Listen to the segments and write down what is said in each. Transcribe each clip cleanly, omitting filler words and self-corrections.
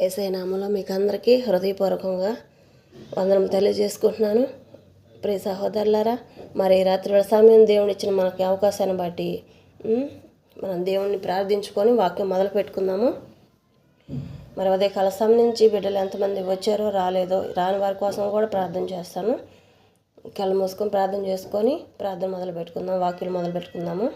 యేసయ్య నామములో మీకు అందరికీ హృదయపూర్వకంగా వందనం తెలియజేసుకుంటున్నాను. ప్రియ సహోదరులారా, మరి రాత్రి వేళ సమయం దేవుడు ఇచ్చిన మనకి అవకాశాన్ని బట్టి మనం దేవుణ్ణి ప్రార్థించుకొని వాక్యం మొదలు పెట్టుకుందాము. మరి ఉదయకాల సమయం నుంచి బిడ్డలు ఎంతమంది వచ్చారో రాలేదో రాని వారి కోసం కూడా ప్రార్థన చేస్తాను. కళ్ళు మూసుకొని ప్రార్థన చేసుకొని ప్రార్థన మొదలు పెట్టుకుందాం, వాక్యాలు మొదలు పెట్టుకుందాము.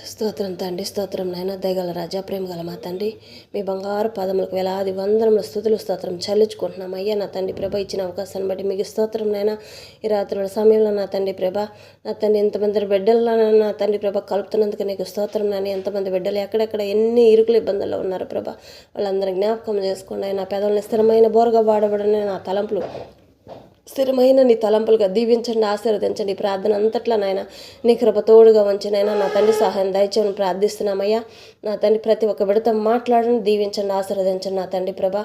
స్తోత్రం తండ్రి, స్తోత్రం నాయన, దయగల రాజా, ప్రేమ గల మా తండ్రి, మీ బంగారు పాదములకు వేలాది వందనముల స్తుతులు స్తోత్రం చెల్లించుకుంటున్నాం. అయ్యా నా తండ్రి ప్రభ, ఇచ్చిన అవకాశాన్ని బట్టి మీకు స్తోత్రం నాయన. ఈ రాత్రి సమయంలో నా తండ్రి ప్రభ, నా తండ్రి ఎంతమంది బిడ్డల్లో నా తండ్రి ప్రభ కలుపుతున్నందుకు నీకు స్తోత్రం నాని. ఎంతమంది బిడ్డలు ఎక్కడెక్కడ ఎన్ని ఇరుకులు ఇబ్బందుల్లో ఉన్నారు ప్రభ, వాళ్ళందరూ జ్ఞాపకం చేసుకోండి. నా పెదవుల్ని స్థిరమైన బోరగా వాడబడిన నా తలంపులు స్థిరమైన నీ తలంపులుగా దీవించండి, ఆశీర్వదించండి. ఈ ప్రార్థన అంతట్లో నాయన నీ కృప తోడుగా ఉంచినైనా నా తండ్రి సహాయం దయచేయని ప్రార్థిస్తున్నామయ్యా. నా తండ్రి ప్రతి ఒక్క బిడ్డతో మాట్లాడండి, దీవించండి, ఆశీర్వదించండి నా తండ్రి ప్రభ.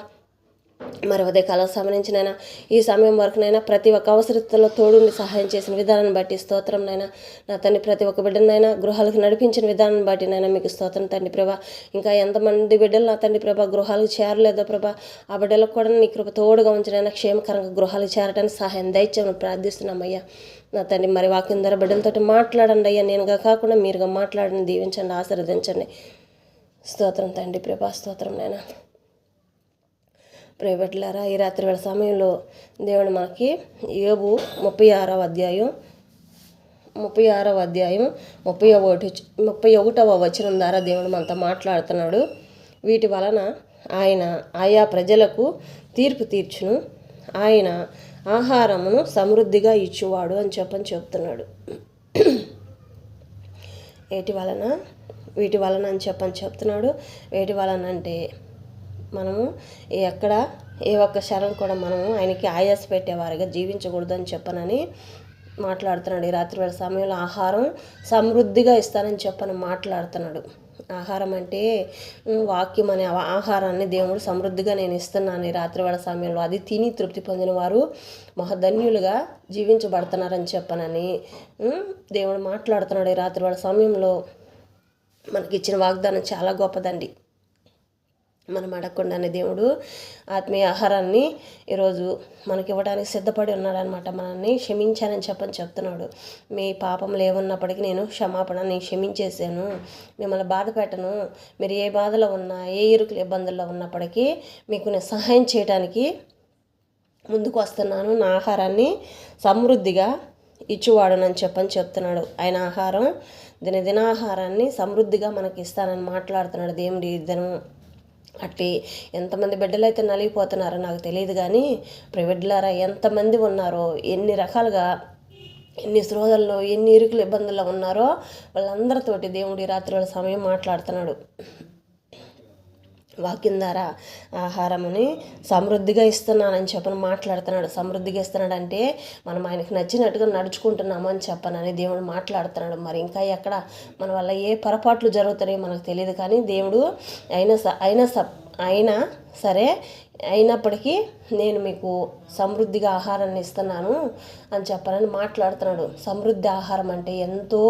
మరి ఉదయకాలం సంబంధించినైనా ఈ సమయం వరకునైనా ప్రతి ఒక్క అవసరతలో తోడుండి సహాయం చేసిన విధానాన్ని బట్టి స్తోత్రం నైనా. నా తండ్రి ప్రతి ఒక్క బిడ్డనైనా గృహాలకు నడిపించిన విధానాన్ని బట్టి నైనా మీకు స్తోత్రం తండ్రి ప్రభ. ఇంకా ఎంతమంది బిడ్డలు నా తండ్రి ప్రభ గృహాలకు చేరలేదో ప్రభ, ఆ బిడ్డలకు కూడా నీ కృప తోడుగా ఉంచినైనా క్షేమకరంగా గృహాలకు చేరడానికి సహాయం దయచేయమని ప్రార్థిస్తున్నామయ్యా. నా తండ్రి మరి వాక్యం ద్వారా బిడ్డలతో మాట్లాడండి అయ్యా, నేనుగా కాకుండా మీరుగా మాట్లాడండి, దీవించండి, ఆశీర్వదించండి. స్తోత్రం తండ్రి ప్రభా, స్తోత్రం నైనా. ప్రైవేట్లారా, ఈ రాత్రి వేళ సమయంలో దేవుడు మనకి యోబు 36వ అధ్యాయం 31వ వచనం ద్వారా దేవుడు మనతో మాట్లాడుతున్నాడు. వీటి వలన ఆయన ఆయా ప్రజలకు తీర్పు తీర్చును, ఆయన ఆహారమును సమృద్ధిగా ఇచ్చువాడు అని చెప్తున్నాడు. వీటి వలన అని చెప్తున్నాడు. వేటి వలన అంటే మనము ఎక్కడ ఏ ఒక్క క్షణం కూడా మనము ఆయనకి ఆయాస పెట్టేవారిగా జీవించకూడదు అని చెప్పనని మాట్లాడుతున్నాడు. ఈ రాత్రి వేళ సమయంలో ఆహారం సమృద్ధిగా ఇస్తానని చెప్పని మాట్లాడుతున్నాడు. ఆహారం అంటే వాక్యం అనే ఆహారాన్ని దేవుడు సమృద్ధిగా నేను ఇస్తున్నాను ఈ రాత్రి వేళ సమయంలో, అది తిని తృప్తి పొందిన వారు మహధన్యులుగా జీవించబడుతున్నారని చెప్పనని దేవుడు మాట్లాడుతున్నాడు. ఈ రాత్రి వేళ సమయంలో మనకి ఇచ్చిన వాగ్దానం చాలా గొప్పదండి. మనం అడగకుండానే దేవుడు ఆత్మీయ ఆహారాన్ని ఈరోజు మనకి ఇవ్వడానికి సిద్ధపడి ఉన్నాడనమాట. మనల్ని క్షమించానని చెప్తున్నాడు. మీ పాపంలో ఏమున్నప్పటికీ నేను క్షమాపణ క్షమించేసాను, మిమ్మల్ని బాధ పెట్టను, మీరు ఏ బాధలో ఉన్నా ఏ ఇరుకులు ఇబ్బందుల్లో ఉన్నప్పటికీ మీకు నేను సహాయం చేయడానికి ముందుకు వస్తున్నాను, నా ఆహారాన్ని సమృద్ధిగా ఇచ్చువాడునని చెప్తున్నాడు. ఆయన ఆహారం దినాహారాన్ని సమృద్ధిగా మనకి ఇస్తానని మాట్లాడుతున్నాడు దేవుడి దినం. అట్టి ఎంతమంది బిడ్డలు అయితే నలిగిపోతున్నారో నాకు తెలియదు, కానీ బిడ్డలారా ఎంతమంది ఉన్నారో, ఎన్ని రకాలుగా ఎన్ని శ్రోధల్లో ఎన్ని ఇరుకులు ఇబ్బందుల్లో ఉన్నారో వాళ్ళందరితోటి దేవుడి రాత్రి వేళ సమయం మాట్లాడుతున్నాడు. వాక్యం ద్వారా ఆహారముని సమృద్ధిగా ఇస్తున్నానని మాట్లాడుతున్నాడు. సమృద్ధిగా ఇస్తున్నాడు అంటే మనం ఆయనకు నచ్చినట్టుగా నడుచుకుంటున్నాము అని చెప్పనని దేవుడు మాట్లాడుతున్నాడు. మరి ఇంకా ఎక్కడ మన వల్ల ఏ పొరపాట్లు జరుగుతాయో మనకు తెలియదు, కానీ దేవుడు అయినా సరే అయినప్పటికీ నేను మీకు సమృద్ధిగా ఆహారాన్ని ఇస్తున్నాను అని చెప్పనని మాట్లాడుతున్నాడు. సమృద్ధి ఆహారం అంటే ఎంతో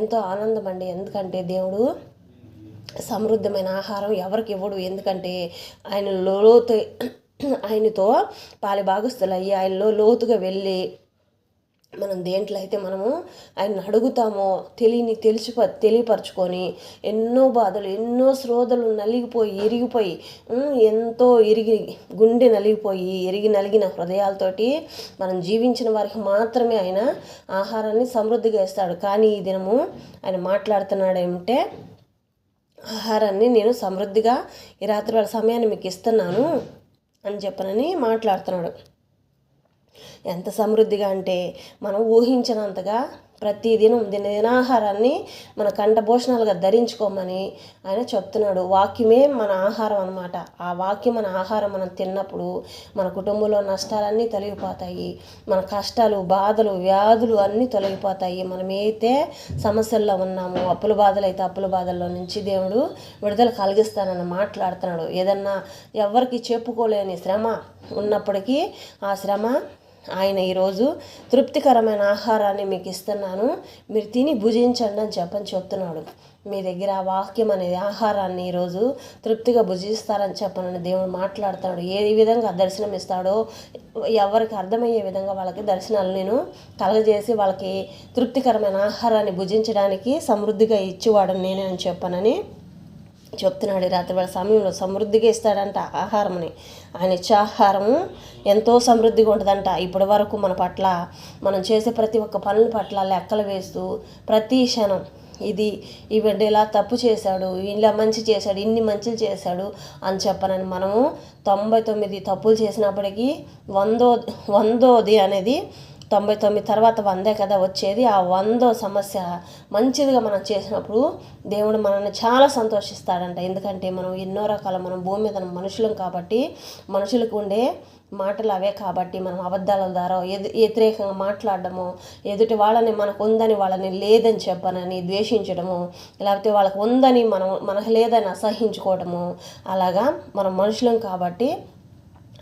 ఎంతో ఆనందం అండి. ఎందుకంటే దేవుడు సమృద్ధమైన ఆహారం ఎవరికి ఇవ్వడు, ఎందుకంటే ఆయనతో పాలి భాగస్తులు అయ్యి ఆయనలో లోతుగా వెళ్ళి మనం దేంట్లో అయితే మనము ఆయన అడుగుతామో తెలియపరచుకొని ఎన్నో బాధలు ఎన్నో శ్రోధలు ఇరిగిపోయి ఎంతో గుండె నలిగిన హృదయాలతోటి మనం జీవించిన వారికి మాత్రమే ఆయన ఆహారాన్ని సమృద్ధిగా ఇస్తాడు. కానీ ఈ దినము ఆయన మాట్లాడుతున్నాడు ఏమంటే, ఆహారాన్ని నేను సమృద్ధిగా ఈ రాత్రి వేళ సమయాన్ని మీకు ఇస్తున్నాను అని చెప్పనని మాట్లాడుతున్నాడు. ఎంత సమృద్ధిగా అంటే మనం ఊహించినంతగా ప్రతిదినం దినాహారాన్ని మన కంఠభూషణాలుగా ధరించుకోమని ఆయన చెప్తున్నాడు. వాక్యమే మన ఆహారం అన్నమాట. ఆ వాక్యం మన ఆహారం మనం తిన్నప్పుడు మన కుటుంబంలో నష్టాలన్నీ తొలగిపోతాయి, మన కష్టాలు బాధలు వ్యాధులు అన్నీ తొలగిపోతాయి. మనం అయితే సమస్యల్లో ఉన్నామో అప్పుల బాధలు అయితే అప్పుల బాధల్లో నుంచి దేవుడు విడుదల కలిగిస్తానని మాట్లాడుతున్నాడు. ఏదన్నా ఎవరికి చెప్పుకోలేని శ్రమ ఉన్నప్పటికీ ఆ శ్రమ ఆయన ఈరోజు తృప్తికరమైన ఆహారాన్ని మీకు ఇస్తున్నాను, మీరు తిని భుజించండి అని చెప్తున్నాడు. మీ దగ్గర ఆ వాక్యం అనేది ఆహారాన్ని ఈరోజు తృప్తిగా భుజిస్తారని చెప్పనని దేవుడు మాట్లాడతాడు. ఏ విధంగా దర్శనం ఇస్తాడో ఎవరికి అర్థమయ్యే విధంగా వాళ్ళకి దర్శనాలు నేను కలగజేసి వాళ్ళకి తృప్తికరమైన ఆహారాన్ని భుజించడానికి సమృద్ధిగా ఇచ్చేవాడు నేనే అని చెప్పనని చెప్తున్నాడు. రాత్రి వేళ సమయంలో సమృద్ధిగా ఇస్తాడంట ఆహారమని. ఆయన ఇచ్చే ఆహారము ఎంతో సమృద్ధిగా ఉంటుందంట. ఇప్పటి వరకు మన పట్ల మనం చేసే ప్రతి ఒక్క పనుల పట్ల లెక్కలు వేస్తూ ప్రతి క్షణం ఈ బిడ్డ ఇలా తప్పు చేశాడు, ఇలా మంచి చేశాడు, ఇన్ని మంచిలు చేశాడు అని చెప్పనని మనము 99 తప్పులు చేసినప్పటికీ వందోది అనేది 99 తర్వాత 100 కదా వచ్చేది. ఆ 100వ సమస్య మంచిదిగా మనం చేసినప్పుడు దేవుడు మనల్ని చాలా సంతోషిస్తాడంట. ఎందుకంటే మనం ఎన్నో రకాల మనం భూమి మీద మనుషులం కాబట్టి మనుషులకు ఉండే మాటలు అవే కాబట్టి మనం అబద్ధాల ద్వారా వ్యతిరేకంగా మాట్లాడడము, ఎదుటి వాళ్ళని మనకు ఉందని వాళ్ళని లేదని చెప్పనని ద్వేషించడము, లేకపోతే వాళ్ళకు ఉందని మనకు లేదని అసహించుకోవడము, అలాగా మనం మనుషులం కాబట్టి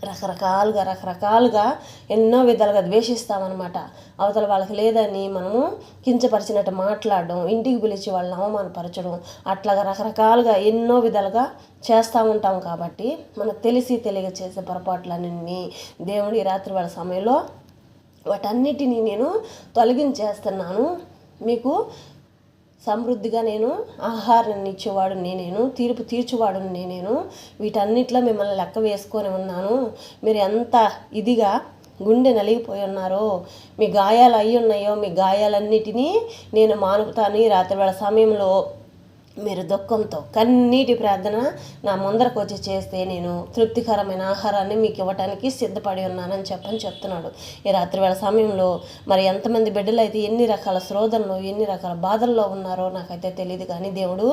రకరకాలుగా ఎన్నో విధాలుగా ద్వేషిస్తామన్నమాట. అవతల వాళ్ళకి లేదని మనము కించపరిచినట్టు మాట్లాడడం, ఇంటికి పిలిచి వాళ్ళని అవమానపరచడం, అట్లాగా రకరకాలుగా ఎన్నో విధాలుగా చేస్తూ ఉంటాం. కాబట్టి మనకు తెలియక చేసే పొరపాట్లన్నీ దేవుడు ఈ రాత్రి వాళ్ళ సమయంలో వాటన్నిటినీ నేను తొలగించేస్తున్నాను. మీకు సమృద్ధిగా నేను ఆహారాన్ని ఇచ్చేవాడు నేనేను, తీర్పు తీర్చువాడు నేనేను, వీటన్నిటిలో మిమ్మల్ని లెక్క వేసుకొని ఉన్నాను. మీరు ఎంత ఇదిగా గుండె నలిగిపోయి ఉన్నారో, మీ గాయాలు అయి ఉన్నాయో, మీ గాయాలన్నిటినీ నేను మానుపుతాను. ఈ రాత్రి వేళ సమయంలో మీరు దుఃఖంతో కన్నీటి ప్రార్థన నా ముందరకు వచ్చి చేస్తే నేను తృప్తికరమైన ఆహారాన్ని మీకు ఇవ్వటానికి సిద్ధపడి ఉన్నానని చెప్తున్నాడు. ఈ రాత్రి వేళ సమయంలో మరి ఎంతమంది బిడ్డలు అయితే ఎన్ని రకాల శోధనలు ఎన్ని రకాల బాధల్లో ఉన్నారో నాకైతే తెలియదు, కానీ దేవుడు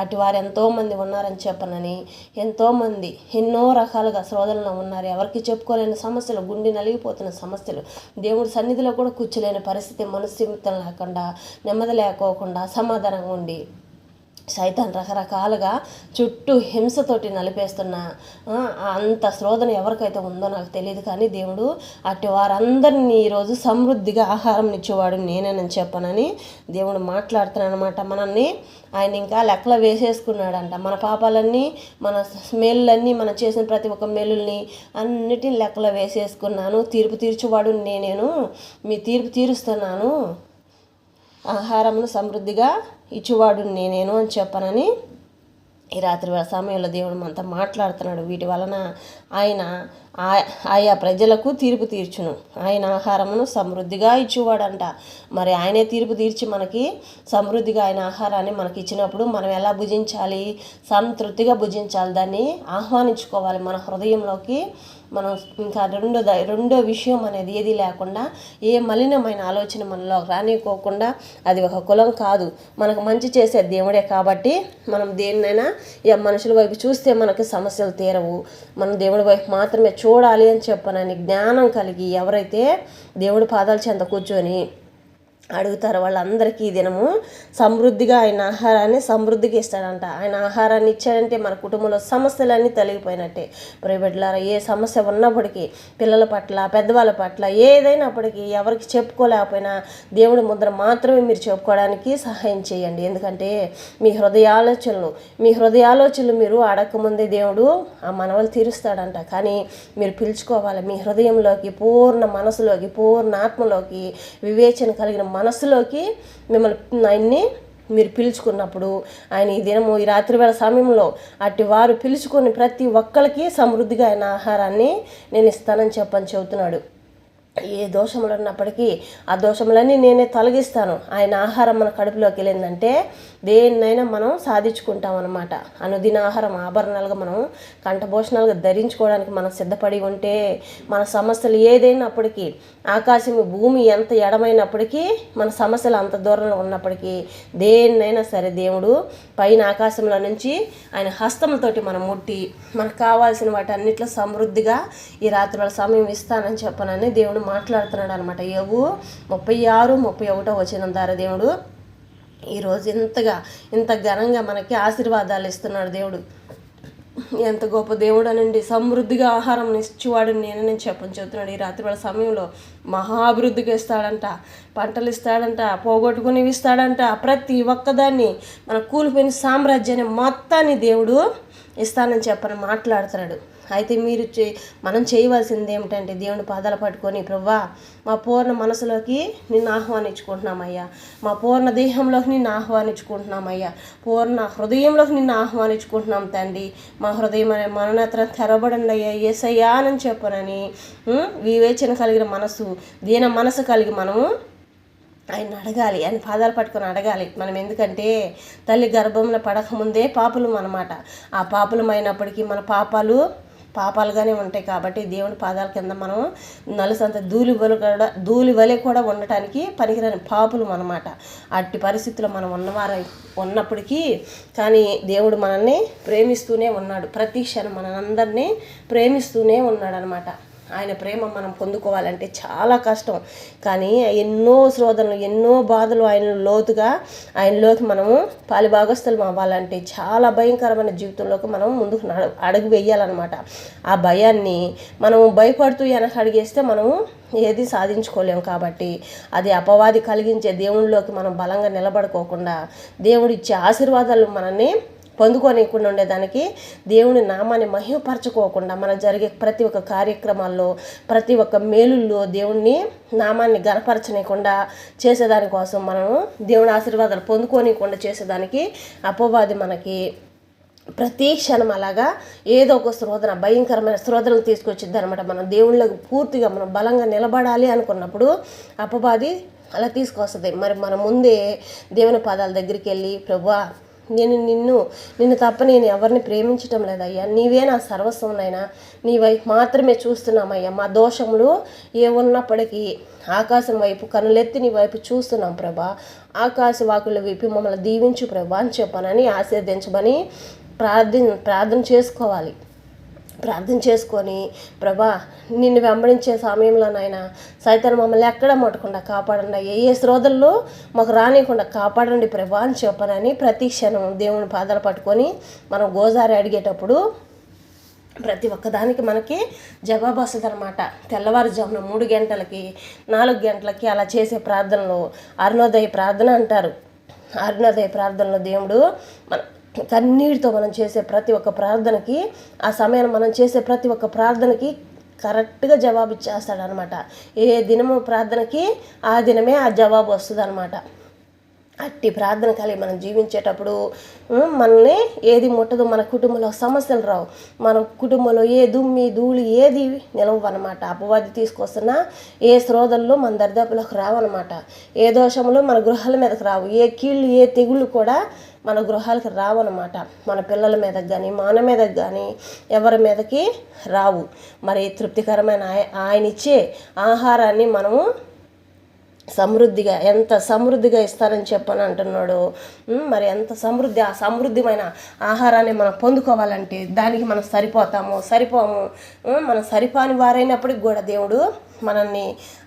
అటు వారు ఎంతోమంది ఉన్నారని చెప్పనని, ఎంతోమంది ఎన్నో రకాలుగా శోధనలో ఉన్నారు. ఎవరికి చెప్పుకోలేని సమస్యలు, గుండె నలిగిపోతున్న సమస్యలు, దేవుడి సన్నిధిలో కూడా కూర్చోలేని పరిస్థితి, మనస్సిమితం లేకుండా, నెమ్మది లేకోకుండా, అసమాధానంగా ఉండి సైతాన్ రకరకాలుగా చుట్టూ హింసతోటి నలిపేస్తున్న అంత శోధన ఎవరికైతే ఉందో నాకు తెలియదు, కానీ దేవుడు అటు వారందరినీ ఈరోజు సమృద్ధిగా ఆహారం ఇచ్చేవాడు నేనేనని చెప్పనని దేవుడు మాట్లాడుతున్నాడు అనమాట. మనల్ని ఆయన ఇంకా లెక్కలో వేసేసుకున్నాడంట. మన పాపాలన్నీ, మన మేలులన్నీ, మనం చేసిన ప్రతి ఒక్క మేలుల్ని అన్నిటిని లెక్కలో వేసేసుకున్నాను. తీర్పు తీర్చువాడు నేనేను, మీ తీర్పు తీరుస్తున్నాను, ఆహారమును సమృద్ధిగా ఇచ్చువాడు నేనేను అని చెప్పనని ఈ రాత్రి వేళ సమయంలో దేవుడు మనతో మాట్లాడుతున్నాడు. వీటి వలన ఆయన ఆయా ప్రజలకు తీర్పు తీర్చును, ఆయన ఆహారమును సమృద్ధిగా ఇచ్చేవాడంట. మరి ఆయనే తీర్పు తీర్చి మనకి సమృద్ధిగా ఆయన ఆహారాన్ని మనకి ఇచ్చినప్పుడు మనం ఎలా భుజించాలి? సంతృప్తిగా భుజించాలి, దాన్ని ఆహ్వానించుకోవాలి మన హృదయంలోకి. మనం ఇంకా రెండో విషయం అనేది ఏది లేకుండా, ఏ మలినమైన ఆలోచన మనలో రానికోకుండా, అది ఒక కులం కాదు, మనకు మంచి చేసే దేవుడే కాబట్టి మనం దేన్నైనా మనుషుల వైపు చూస్తే మనకు సమస్యలు తీరవు. మనం దేవుడి వైపు మాత్రమే చూడాలి అని చెప్పనని జ్ఞానం కలిగి ఎవరైతే దేవుడి పాదాల చెంత కూర్చొని అడుగుతారు వాళ్ళందరికీ ఈ దినము సమృద్ధిగా ఆయన ఆహారాన్ని సమృద్ధిగా ఇస్తాడంట. ఆయన ఆహారాన్ని ఇచ్చాడంటే మన కుటుంబంలో సమస్యలన్నీ తొలగిపోయినట్టే. ప్రైవేట్లారా ఏ సమస్య ఉన్నప్పటికీ, పిల్లల పట్ల, పెద్దవాళ్ళ పట్ల ఏదైనప్పటికీ, ఎవరికి చెప్పుకోలేకపోయినా దేవుడి ముద్ర మాత్రమే మీరు చెప్పుకోవడానికి సహాయం చేయండి. ఎందుకంటే మీ హృదయాలోచనలు మీరు అడగకముందే దేవుడు ఆ మనవలు తీరుస్తాడంట. కానీ మీరు పిలుచుకోవాలి మీ హృదయంలోకి, పూర్ణ మనసులోకి, పూర్ణ ఆత్మలోకి, వివేచన కలిగిన మనస్సులోకి మిమ్మల్ని ఆయన్ని మీరు పిలుచుకున్నప్పుడు ఆయన ఈ దినము ఈ రాత్రి వేళ సమయంలో అటు వారు పిలుచుకొని ప్రతి ఒక్కరికి సమృద్ధిగా ఆయన ఆహారాన్ని నేను ఇస్తానని చెబుతున్నాడు. ఏ దోషములు ఉన్నప్పటికీ ఆ దోషములన్నీ నేనే తొలగిస్తాను. ఆయన ఆహారం మన కడుపులోకి వెళ్ళిందంటే దేన్నైనా మనం సాధించుకుంటాం అన్నమాట. అనుదిన ఆహారం ఆభరణాలుగా మనం కంఠభూషణాలుగా ధరించుకోవడానికి మనం సిద్ధపడి ఉంటే మన సమస్యలు ఏదైనప్పటికీ, ఆకాశం భూమి ఎంత ఎడమైనప్పటికీ, మన సమస్యలు అంత దూరంలో ఉన్నప్పటికీ దేన్నైనా సరే దేవుడు పైన ఆకాశంలో నుంచి ఆయన హస్తంతోటి మనం ముట్టి మనకు కావాల్సిన వాటి అన్నిట్లో సమృద్ధిగా ఈ రాత్రి వాళ్ళ సమయం ఇస్తానని చెప్పనని దేవుడు మాట్లాడుతున్నాడు అనమాట. యోబు 36-31 వచనం ద్వారా దేవుడు ఈరోజు ఇంత ఘనంగా మనకి ఆశీర్వాదాలు ఇస్తున్నాడు దేవుడు. ఎంత గొప్ప దేవుడు అనండి. సమృద్ధిగా ఆహారం ఇచ్చేవాడు నేను చెప్తున్నాడు. ఈ రాత్రి వేళ సమయంలో మహాభివృద్ధిగా ఇస్తాడంట, పంటలు ఇస్తాడంట, పోగొట్టుకునేవి ఇస్తాడంట. ప్రతి ఒక్కదాన్ని మన కూలిపోయిన సామ్రాజ్యాన్ని మొత్తాన్ని దేవుడు ఇస్తానని చెప్పని మాట్లాడుతున్నాడు. అయితే మనం చేయవలసింది ఏమిటంటే దేవుని పాదాలు పట్టుకొని, ప్రభువా మా పూర్ణ మనసులోకి నిన్ను ఆహ్వానించుకుంటున్నామయ్యా, మా పూర్ణ దేహంలోకి నిన్ను ఆహ్వానించుకుంటున్నామయ్యా, పూర్ణ హృదయంలోకి నిన్ను ఆహ్వానించుకుంటున్నాం తండ్రి. మా హృదయం అనే మననేత్రం తెరబడండి అయ్యా యేసయ్యా అని చెప్పనని వివేచన కలిగిన మనసు, దీన మనసు కలిగి మనము ఆయన అడగాలి, ఆయన పాదాలు పట్టుకొని అడగాలి మనం. ఎందుకంటే తల్లి గర్భంలో పడకముందే పాపులం అన్నమాట. ఆ పాపులమైనప్పటికీ మన పాపాలుగానే ఉంటాయి. కాబట్టి దేవుని పాదాల కింద మనం నలుసంత ధూళి వలె కూడా ఉండటానికి పనికిరాని పాపులు అన్నమాట. అట్టి పరిస్థితుల్లో మనం ఉన్నప్పటికీ కానీ దేవుడు మనల్ని ప్రేమిస్తూనే ఉన్నాడు. ప్రతి క్షణం మనందరినీ ప్రేమిస్తూనే ఉన్నాడు అనమాట. ఆయన ప్రేమ మనం పొందుకోవాలంటే చాలా కష్టం. కానీ ఎన్నో శోధనలు, ఎన్నో బాధలు ఆయనలోకి మనము పాలిభాగస్థులం అవ్వాలంటే చాలా భయంకరమైన జీవితంలోకి మనం ముందుకు అడుగు వేయాలన్నమాట. ఆ భయాన్ని మనము భయపడుతూ వెనక అడిగేస్తే మనము ఏది సాధించుకోలేము. కాబట్టి అది అపవాది కలిగించే దేవునిలోకి మనం బలంగా నిలబడుకోకుండా దేవుడు ఇచ్చే ఆశీర్వాదాలు మనల్ని పొందుకోనికుండా ఉండేదానికి, దేవుని నామాన్ని మహిమపరచుకోకుండా మనం జరిగే ప్రతి ఒక్క కార్యక్రమాల్లో, ప్రతి ఒక్క మేలుల్లో దేవుని నామాన్ని గణపరచనీయకుండా చేసేదానికోసం మనము దేవుని ఆశీర్వాదాలు పొందుకోనికుండా చేసేదానికి అపవాది మనకి ప్రతి క్షణం అలాగా ఏదో ఒక శోధన, భయంకరమైన శోధనలు తీసుకొచ్చిద్ది అనమాట. మనం దేవుళ్ళకి పూర్తిగా మనం బలంగా నిలబడాలి అనుకున్నప్పుడు అపవాది అలా తీసుకొస్తుంది. మరి మనం ముందే దేవుని పాదాల దగ్గరికి వెళ్ళి, ప్రభువా నిన్ను తప్ప నేను ఎవరిని ప్రేమించటం లేదయ్యా, నీవే నా సర్వస్వంనైనా, నీ వైపు మాత్రమే చూస్తున్నామయ్యా, మా దోషములు ఏ ఉన్నప్పటికీ ఆకాశం వైపు కనులెత్తి నీ వైపు చూస్తున్నాం ప్రభా, ఆకాశ వాకుల వైపు మమ్మల్ని దీవించు ప్రభా అని చెప్పానని ఆశీర్వదించమని ప్రార్థన చేసుకోవాలి. ప్రార్థన చేసుకొని, ప్రభా నిన్ను వెంబడించే సమయంలోనైనా సైతాను మమ్మల్ని ఎక్కడ ముట్టకుండా కాపాడండి, ఏ శ్రోధల్లో మాకు రానియకుండా కాపాడండి ప్రభా అని చెప్పనని ప్రతి క్షణం దేవుని పాదాలు పట్టుకొని మనం గోజారి అడిగేటప్పుడు ప్రతి ఒక్కదానికి మనకి జవాబు వస్తుంది అనమాట. తెల్లవారుజామున 3 గంటలకి 4 గంటలకి అలా చేసే ప్రార్థనలు అరుణోదయ ప్రార్థన అంటారు. అరుణోదయ ప్రార్థనలో దేవుడు కన్నీటితో మనం చేసే ప్రతి ఒక్క ప్రార్థనకి, ఆ సమయాన్ని మనం చేసే ప్రతి ఒక్క ప్రార్థనకి కరెక్ట్గా జవాబు ఇచ్చేస్తాడనమాట. ఏ దినము ప్రార్థనకి ఆ దినమే ఆ జవాబు వస్తుంది అనమాట. అట్టి ప్రార్థన కలిగి మనం జీవించేటప్పుడు మనల్ని ఏది ముట్టదు, మన కుటుంబంలో సమస్యలు రావు, మన కుటుంబంలో ఏ దుమ్మి ధూళి ఏది నిలవు అనమాట. అపవాది తీసుకొస్తున్న ఏ శ్రోధల్లో మన దరిదాపులకు రావన్నమాట. ఏ దోషములు మన గృహాల మీదకి రావు, ఏ కీళ్ళు ఏ తెగుళ్ళు కూడా మన గృహాలకు రావన్నమాట. మన పిల్లల మీదకి కానీ మన మీదకి కానీ ఎవరి మీదకి రావు. మరి తృప్తికరమైన ఆయన ఇచ్చే ఆహారాన్ని మనము ఎంత సమృద్ధిగా ఇస్తారని చెప్పని అంటున్నాడు. మరి ఎంత ఆ సమృద్ధిమైన ఆహారాన్ని మనం పొందుకోవాలంటే దానికి మనం సరిపోము. మనం సరిపోని వారైనప్పటికి కూడా దేవుడు మనల్ని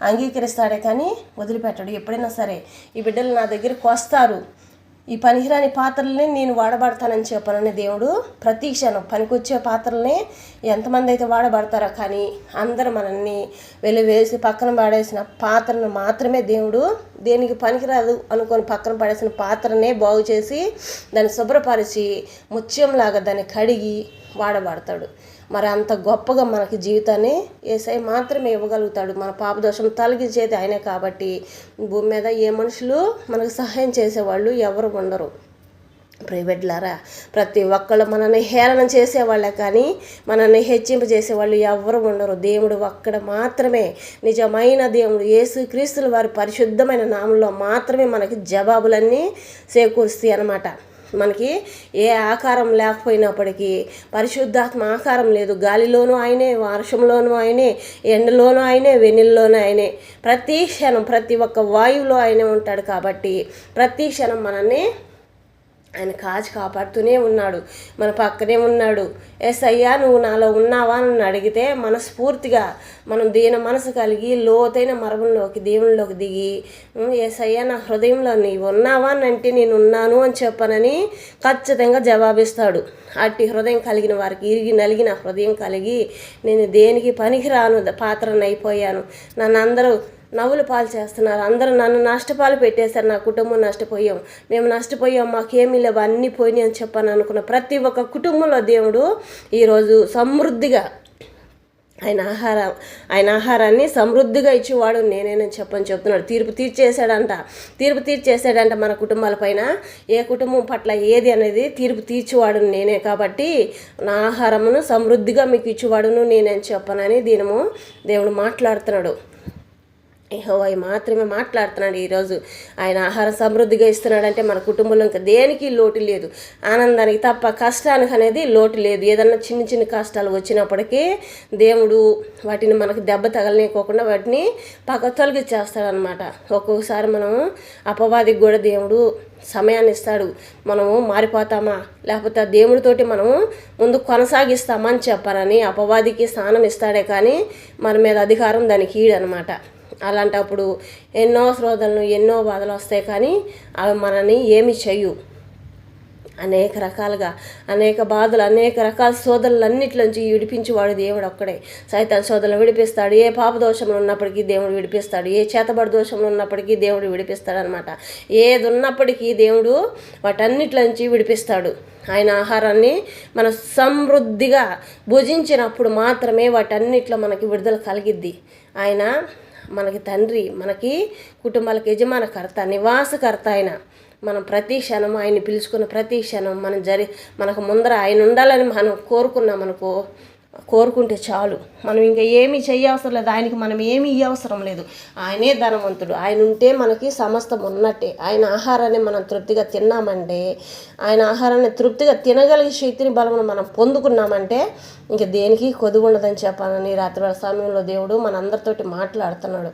అంగీకరిస్తాడే కానీ వదిలిపెట్టాడు. ఎప్పుడైనా సరే ఈ బిడ్డలు నా దగ్గరికి వస్తారు, ఈ పనికిరాని పాత్రల్ని నేను వాడబడతానని చెప్పనని దేవుడు ప్రతి క్షణం పనికొచ్చే పాత్రల్ని ఎంతమంది అయితే వాడబడతారో, కానీ అందరూ మనల్ని వెలివేసి పక్కన పడేసిన పాత్రను మాత్రమే దేవుడు దేనికి పనికిరాదు అనుకొని పక్కన పడేసిన పాత్రనే బాగు చేసి దాన్ని శుభ్రపరిచి ముత్యంలాగా దాన్ని కడిగి వాడబడతాడు. మరి అంత గొప్పగా మనకి జీవితాన్ని యేసయ్య మాత్రమే ఇవ్వగలుగుతాడు. మన పాపదోషం తొలగించేది ఆయనే. కాబట్టి భూమి మీద ఏ మనుషులు మనకు సహాయం చేసేవాళ్ళు ఎవరు ఉండరు. ప్రైవేట్లారా ప్రతి ఒక్కళ్ళు మనల్ని హేళన చేసేవాళ్ళే కానీ మనల్ని హెచ్చింపజేసేవాళ్ళు ఎవరు ఉండరు. దేవుడు ఒక్కడ మాత్రమే నిజమైన దేవుడు. యేసుక్రీస్తుల వారి పరిశుద్ధమైన నామంలో మాత్రమే మనకి జవాబులన్నీ చేకూరుస్తాయి అన్నమాట. మనకి ఏ ఆకారం లేకపోయినప్పటికీ పరిశుద్ధాత్మ ఆకారం లేదు. గాలిలోనూ ఆయనే, వర్షంలోనూ ఆయనే, ఎండలోనూ ఆయనే, వెన్నెల్లోనూ ఆయనే, ప్రతి క్షణం ప్రతి ఒక్క వాయువులో ఆయనే ఉంటాడు. కాబట్టి ప్రతి క్షణం మనల్ని ఆయన కాచి కాపాడుతూనే ఉన్నాడు, మన పక్కనే ఉన్నాడు. యేసయ్యా నువ్వు నాలో ఉన్నావా అని అడిగితే మనస్ఫూర్తిగా మనం దీన మనసు కలిగి లోతైన మరబంలోకి దేవునిలోకి దిగి యేసయ్యా నా హృదయంలో నీవు ఉన్నావా అని అంటే నేను ఉన్నాను అని చెప్పనని ఖచ్చితంగా జవాబిస్తాడు. అట్టి హృదయం కలిగిన వారికి, ఇరిగి నలిగిన హృదయం కలిగి నేను దేనికి పనికిరాను పాత్రను అయిపోయాను, నన్ను అందరూ నవ్వులు పాలు చేస్తున్నారు, అందరూ నన్ను నష్టపాలు పెట్టేశారు, నా కుటుంబం నష్టపోయాం, మేము నష్టపోయాం, మాకేమీ లేవు, అన్నీ పోయినాయి అని చెప్పని అనుకున్న ప్రతి ఒక్క కుటుంబంలో దేవుడు ఈరోజు సమృద్ధిగా ఆయన ఆహారాన్ని సమృద్ధిగా ఇచ్చేవాడు నేనేనని చెప్తున్నాడు. తీర్పు తీర్చేశాడంట మన కుటుంబాలపైన. ఏ కుటుంబం పట్ల ఏది అనేది తీర్పు తీర్చేవాడు నేనే, కాబట్టి నా ఆహారమును సమృద్ధిగా మీకు ఇచ్చేవాడును నేనని చెప్పనని దేవుడు మాట్లాడుతున్నాడు. యెహోవా మాత్రమే మాట్లాడుతున్నాడు ఈరోజు. ఆయన ఆహారం సమృద్ధిగా ఇస్తున్నాడంటే మన కుటుంబంలో ఇంకా దేనికి లోటు లేదు, ఆనందానికి తప్ప కష్టానికి అనేది లోటు లేదు. ఏదన్నా చిన్న చిన్న కష్టాలు వచ్చినప్పటికీ దేవుడు వాటిని మనకు దెబ్బ తగలనికోకుండా వాటిని తొలగిచ్చేస్తాడనమాట. ఒక్కొక్కసారి మనం అపవాదికి కూడా దేవుడు సమయాన్ని ఇస్తాడు. మనము మారిపోతామా లేకపోతే దేవుడితోటి మనము ముందు కొనసాగిస్తామని చెప్పారని అపవాదికి స్థానం ఇస్తాడే కానీ మన మీద అధికారం దానికి ఈడనమాట. అలాంటప్పుడు ఎన్నో శోధనలు ఎన్నో బాధలు వస్తాయి కానీ అవి మనని ఏమి చెయ్యు. అనేక రకాలుగా అనేక బాధలు అనేక రకాల శోధనలన్నిటిలోంచి విడిపించేవాడు దేవుడు ఒక్కడే. సైతాన్ శోధనలు విడిపిస్తాడు. ఏ పాప దోషంలో ఉన్నప్పటికీ దేవుడు విడిపిస్తాడు, ఏ చేతబడి దోషంలో ఉన్నప్పటికీ దేవుడు విడిపిస్తాడు అనమాట. ఏది ఉన్నప్పటికీ దేవుడు వాటన్నిటిలోంచి విడిపిస్తాడు. ఆయన ఆహారాన్ని మనం సమృద్ధిగా భుజించినప్పుడు మాత్రమే వాటన్నిటిలో మనకి విడుదల కలిగిద్ది. ఆయన మనకి తండ్రి, మనకి కుటుంబాలకు యజమానకర్త, నివాసకర్త. ఆయన మనం ప్రతి క్షణం ఆయన్ని పిలుచుకున్న ప్రతి క్షణం మనకు ముందర ఆయన ఉండాలని మనం కోరుకుంటే చాలు. మనం ఇంకా ఏమీ చేయవసరం లేదు, ఆయనకి మనం ఏమీ ఇవ్వవసరం లేదు. ఆయనే ధనవంతుడు. ఆయన ఉంటే మనకి సమస్తం ఉన్నట్టే. ఆయన ఆహారాన్ని మనం తృప్తిగా తిన్నామంటే, ఆయన ఆహారాన్ని తృప్తిగా తినగలిగే శక్తిని బలమును మనం పొందుకున్నామంటే ఇంక దేనికి కొదువు ఉండదని చెప్పాలని రాత్రి సమయంలో దేవుడు మనందరితోటి మాట్లాడుతున్నాడు.